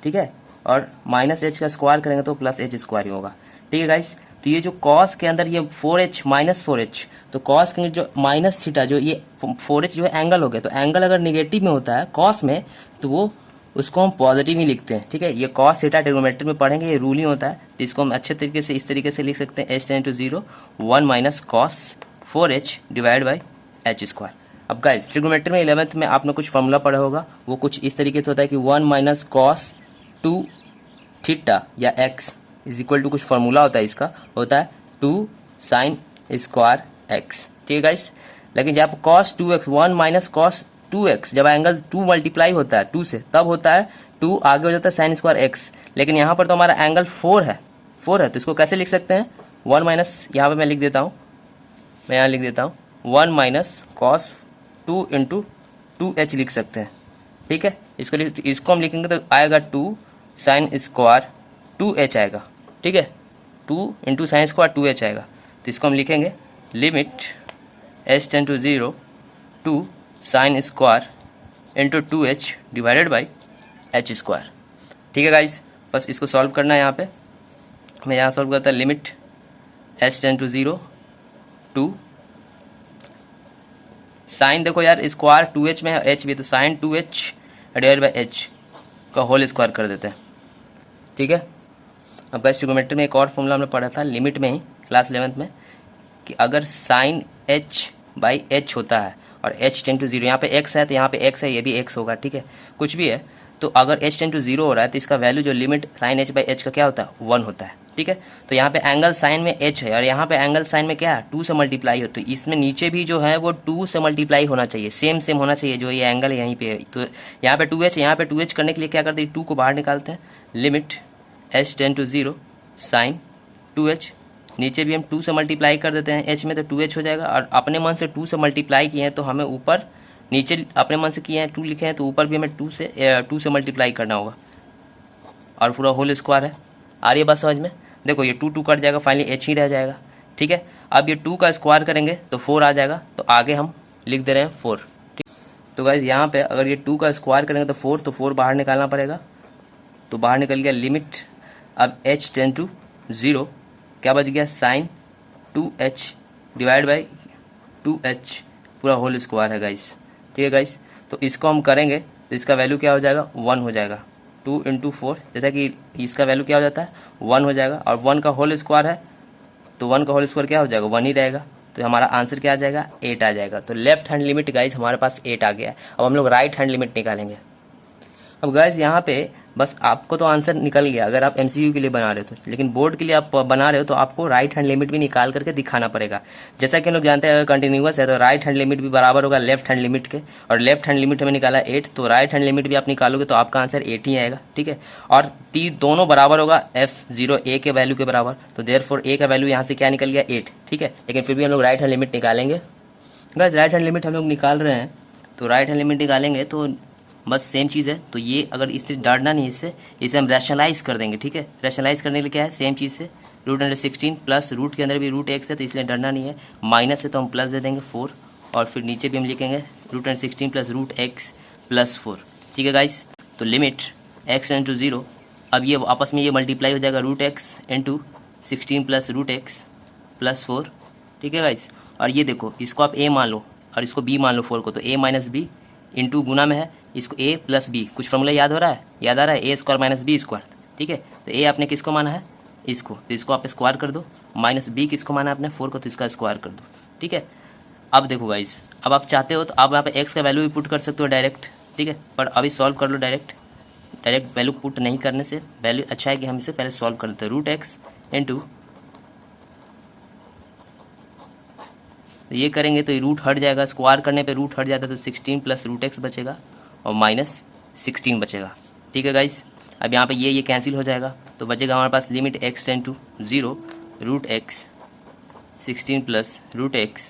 ठीक है, और माइनस एच का स्क्वायर करेंगे तो प्लस एच स्क्वायर ही होगा। ठीक है गाइस, तो ये जो कॉस के अंदर ये 4h माइनस 4h, तो कॉस के जो माइनस थीटा जो ये 4h जो है एंगल हो गया, तो एंगल अगर निगेटिव में होता है कॉस में तो वो उसको हम पॉजिटिव ही लिखते हैं। ठीक है, ये कॉस थीटा ट्रिग्नोमेट्री में पढ़ेंगे, ये रूल ही होता है, इसको हम अच्छे तरीके से इस तरीके से लिख सकते हैं, h tend to 0 1 minus cos 4h divide by h square. अब गाइस ट्रिग्नोमेट्री में 11th में आपने कुछ फॉर्मूला पढ़ा होगा, वो कुछ इस तरीके से होता है कि 1 माइनस कॉस 2 थीटा या x इज इक्वल टू कुछ फॉर्मूला होता है, इसका होता है 2 साइन स्क्वायर x। ठीक है गाइस, लेकिन जब cos 2x 1 minus cos 2x, जब एंगल 2 मल्टीप्लाई होता है 2 से तब होता है 2 आगे हो जाता है साइन स्क्वायर x, लेकिन यहाँ पर तो हमारा एंगल 4 है तो इसको कैसे लिख सकते हैं, 1 माइनस, यहाँ पर मैं लिख देता हूँ, मैं यहाँ लिख देता हूँ 1 माइनस कॉस 2 इंटू 2h लिख सकते हैं। ठीक है, इसको हम लिखेंगे तो आएगा 2 साइन स्क्वायर 2h आएगा। ठीक है, 2 इंटू साइन स्क्वायर 2h आएगा, तो इसको हम लिखेंगे limit h tend to 0 2 sine square into 2h divided by h square. ठीक है गाइस, बस इसको सॉल्व करना है। यहाँ पे मैं यहाँ सॉल्व करता है, limit h tend to 0 2 sine, देखो यार स्क्वायर 2h में है, h भी, तो sine 2h divide by h का होल स्क्वायर कर देते हैं। ठीक है, अब गाइस ट्रिग्नोमेट्री में एक और फॉर्मूला हमने पढ़ा था लिमिट में ही क्लास 11th में, कि अगर साइन h बाई h होता है और h टेन टू 0, यहाँ पे x है तो यहाँ पे x है, ये भी x होगा। ठीक है, कुछ भी है, तो अगर h टेन टू 0 हो रहा है तो इसका वैल्यू जो limit sine h by h का क्या होता है, 1 होता है। ठीक है, तो यहाँ पे एंगल साइन में h है और यहाँ पे एंगल साइन में क्या है, 2 से मल्टीप्लाई हो, तो इसमें नीचे भी जो है वो 2 से मल्टीप्लाई होना चाहिए, सेम होना चाहिए, जो ये एंगल है यहीं पे है। तो यहाँ पे 2h, यहाँ पे 2h करने के लिए क्या करते हैं, 2 को बाहर निकालते हैं, limit h tend to 0 sine 2h नीचे भी हम 2 से मल्टीप्लाई कर देते हैं h में, तो 2h हो जाएगा। और अपने मन से 2 से मल्टीप्लाई किए हैं तो हमें ऊपर नीचे अपने मन से किए हैं 2 लिखे हैं, तो ऊपर भी हमें 2 से मल्टीप्लाई करना होगा और पूरा होल स्क्वायर है। आ रही है बात समझ में? देखो ये 2 कट जाएगा, फाइनली h ही रह जाएगा। ठीक है, अब ये 2 का स्क्वायर करेंगे तो 4 आ जाएगा, तो आगे हम लिख दे रहे हैं 4। ठीक, तो गाइज यहाँ पे अगर ये 2 का स्क्वायर करेंगे तो 4 बाहर निकालना पड़ेगा, तो बाहर निकल गया लिमिट। अब h टेंड टू 0 क्या बच गया, sign 2h divide by 2h पूरा होल स्क्वायर है गाइस। ठीक है गाइस, तो इसको हम करेंगे तो इसका वैल्यू क्या हो जाएगा, 1 हो जाएगा। 2 इंटू 4 जैसा कि इसका वैल्यू क्या हो जाता है, 1 हो जाएगा। और 1 का होल स्क्वायर है तो 1 का होल स्क्वायर क्या हो जाएगा, 1 ही रहेगा। तो हमारा आंसर क्या आ जाएगा, 8 आ जाएगा। तो लेफ्ट हैंड लिमिट गाइस हमारे पास 8 आ गया है। अब हम लोग राइट हैंड लिमिट निकालेंगे। अब गाइस यहाँ पे बस आपको तो आंसर निकल गया अगर आप एमसीक्यू के लिए बना रहे हो तो, लेकिन बोर्ड के लिए आप बना रहे हो तो आपको राइट हैंड लिमिट भी निकाल करके दिखाना पड़ेगा। जैसा कि हम लोग जानते हैं अगर कंटिन्यूअस है तो राइट हैंड लिमिट भी बराबर होगा लेफ्ट हैंड लिमिट के, और लेफ्ट हैंड लिमिट हमें निकाला 8, तो राइट हैंड लिमिट भी आप निकालोगे तो आपका आंसर 8 ही आएगा। ठीक है, और दोनों बराबर होगा f0 a के वैल्यू के बराबर, तो देयरफॉर a का वैल्यू यहाँ से क्या निकल गया, 8। ठीक है, लेकिन फिर भी हम लोग राइट हैंड लिमिट निकालेंगे। गाइस राइट हैंड लिमिट हम लोग निकाल रहे हैं, तो राइट हैंड लिमिट निकालेंगे तो बस सेम चीज़ है। तो ये अगर इससे डरना नहीं, इसे हम रैशनलाइज कर देंगे। ठीक है, रैशनलाइज करने के लिए क्या है, सेम चीज़ से √16 प्लस रूट के अंदर भी √x है तो इसलिए डरना नहीं है। माइनस है तो हम प्लस दे देंगे 4, और फिर नीचे भी हम लिखेंगे √16 प्लस √x प्लस 4। ठीक है गाइस, तो लिमिट x इंटू 0, अब ये आपस में ये मल्टीप्लाई हो जाएगा √x into 16 plus √x plus 4। ठीक है गाइस, और ये देखो इसको आप a मान लो और इसको b मान लो 4 को, तो a माइनस बी इंटू गुना में है इसको a प्लस बी। कुछ फॉर्मूला याद हो रहा है, याद आ रहा है, ए स्क्वायर माइनस बी स्क्वायर। ठीक है, तो a आपने किसको माना है, इसको, तो इसको आप स्क्वायर कर दो, माइनस बी किसको माना है आपने 4 को, तो इसका स्क्वायर कर दो। ठीक है, अब देखो गाइस, अब आप चाहते हो तो आप यहाँ पे x का वैल्यू भी पुट कर सकते हो डायरेक्ट। ठीक है, पर अभी सॉल्व कर लो डायरेक्ट वैल्यू पुट नहीं करने से वैल्यू अच्छा है कि हम इसे पहले सॉल्व कर लेते हैं। √x इंटू, तो ये करेंगे तो ये रूट हट जाएगा, स्क्वायर करने पे रूट हट जाता है, तो 16 प्लस √x बचेगा और माइनस 16 बचेगा। ठीक है गाइस, अब यहाँ पे ये कैंसिल हो जाएगा, तो बचेगा हमारे पास limit x tend to 0 √x 16 plus √x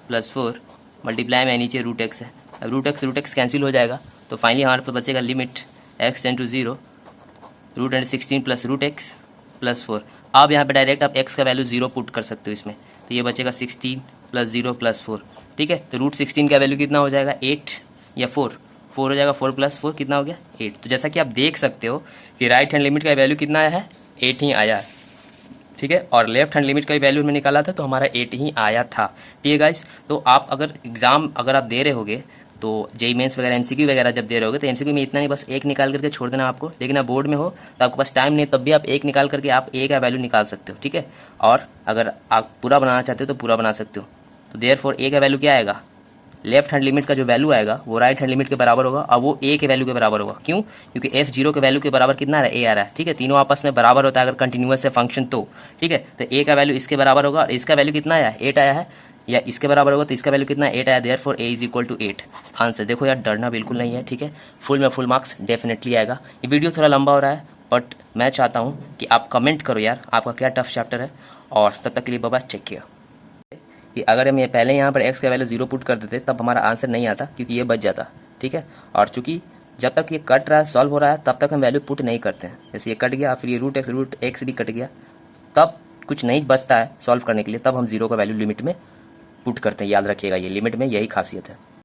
plus 4 multiply में नीचे √x है। अब √x कैंसिल हो जाएगा, तो फाइनली हमारे पास बचेगा limit x tend to 0 √16 plus √x plus 4। अब यहाँ पे डायरेक्ट आप x का वैल्यू 0 पुट कर सकते हो इसमें, तो ये बचेगा 16 प्लस 0 प्लस 4। ठीक है, तो √16 का वैल्यू कितना हो जाएगा, 8 या 4 हो जाएगा, 4 प्लस 4 कितना हो गया, 8। तो जैसा कि आप देख सकते हो कि राइट हैंड लिमिट का वैल्यू कितना आया है, 8 ही आया है। ठीक है, और लेफ्ट हैंड लिमिट का वैल्यू हमने निकाला था तो हमारा 8 ही आया था। ठीक है गाइस, तो आप अगर एग्जाम अगर आप दे रहे होगे तो जेईई मेंस वगैरह एमसीक्यू वगैरह जब दे रहे होगे तो एमसीक्यू में इतना नहीं, बस एक निकाल करके छोड़ देना आपको। लेकिन आप बोर्ड में हो तो आपके पास टाइम नहीं, तब भी आप एक निकाल करके आप ए का वैल्यू निकाल सकते हो। ठीक है, और अगर आप पूरा बनाना चाहते हो तो पूरा बना सकते हो। तो देयरफॉर ए का वैल्यू क्या आएगा, लेफ्ट हैंड लिमिट का जो वैल्यू आएगा वो राइट हैंड लिमिट के बराबर होगा, और वो ए के वैल्यू के बराबर होगा। क्यों, क्योंकि f0 के वैल्यू के बराबर कितना आ रहा है, ए आ रहा है। ठीक है, तीनों आपस में बराबर होता है अगर कंटिन्यूअस है फंक्शन तो। ठीक है, तो ए का वैल्यू इसके बराबर होगा, और इसका वैल्यू कितना आया, 8 आया है, या इसके बराबर होगा तो इसका वैल्यू कितना, 8 आया। Therefore a is equal to 8 answer. देखो यार डरना बिल्कुल नहीं है। ठीक है, फुल में फुल मार्क्स डेफिनेटली आएगा। ये वीडियो थोड़ा लंबा हो रहा है, बट मैं चाहता हूँ कि आप कमेंट करो यार आपका क्या टफ चैप्टर है, और तब तक के लिए बाबा चेक किया कि अगर हम ये पहले यहाँ पर x का वैल्यू 0 पुट कर देते तब हमारा आंसर नहीं आता, क्योंकि ये बच जाता। ठीक है, और चूंकि जब तक ये कट रहा है सॉल्व हो रहा है तब तक हम वैल्यू पुट नहीं करते हैं। जैसे ये कट गया, फिर ये √x भी कट गया, तब कुछ नहीं बचता है सॉल्व करने के लिए, तब हम 0 का वैल्यू लिमिट में पुट करते हैं। याद रखिएगा, ये लिमिट में यही खासियत है।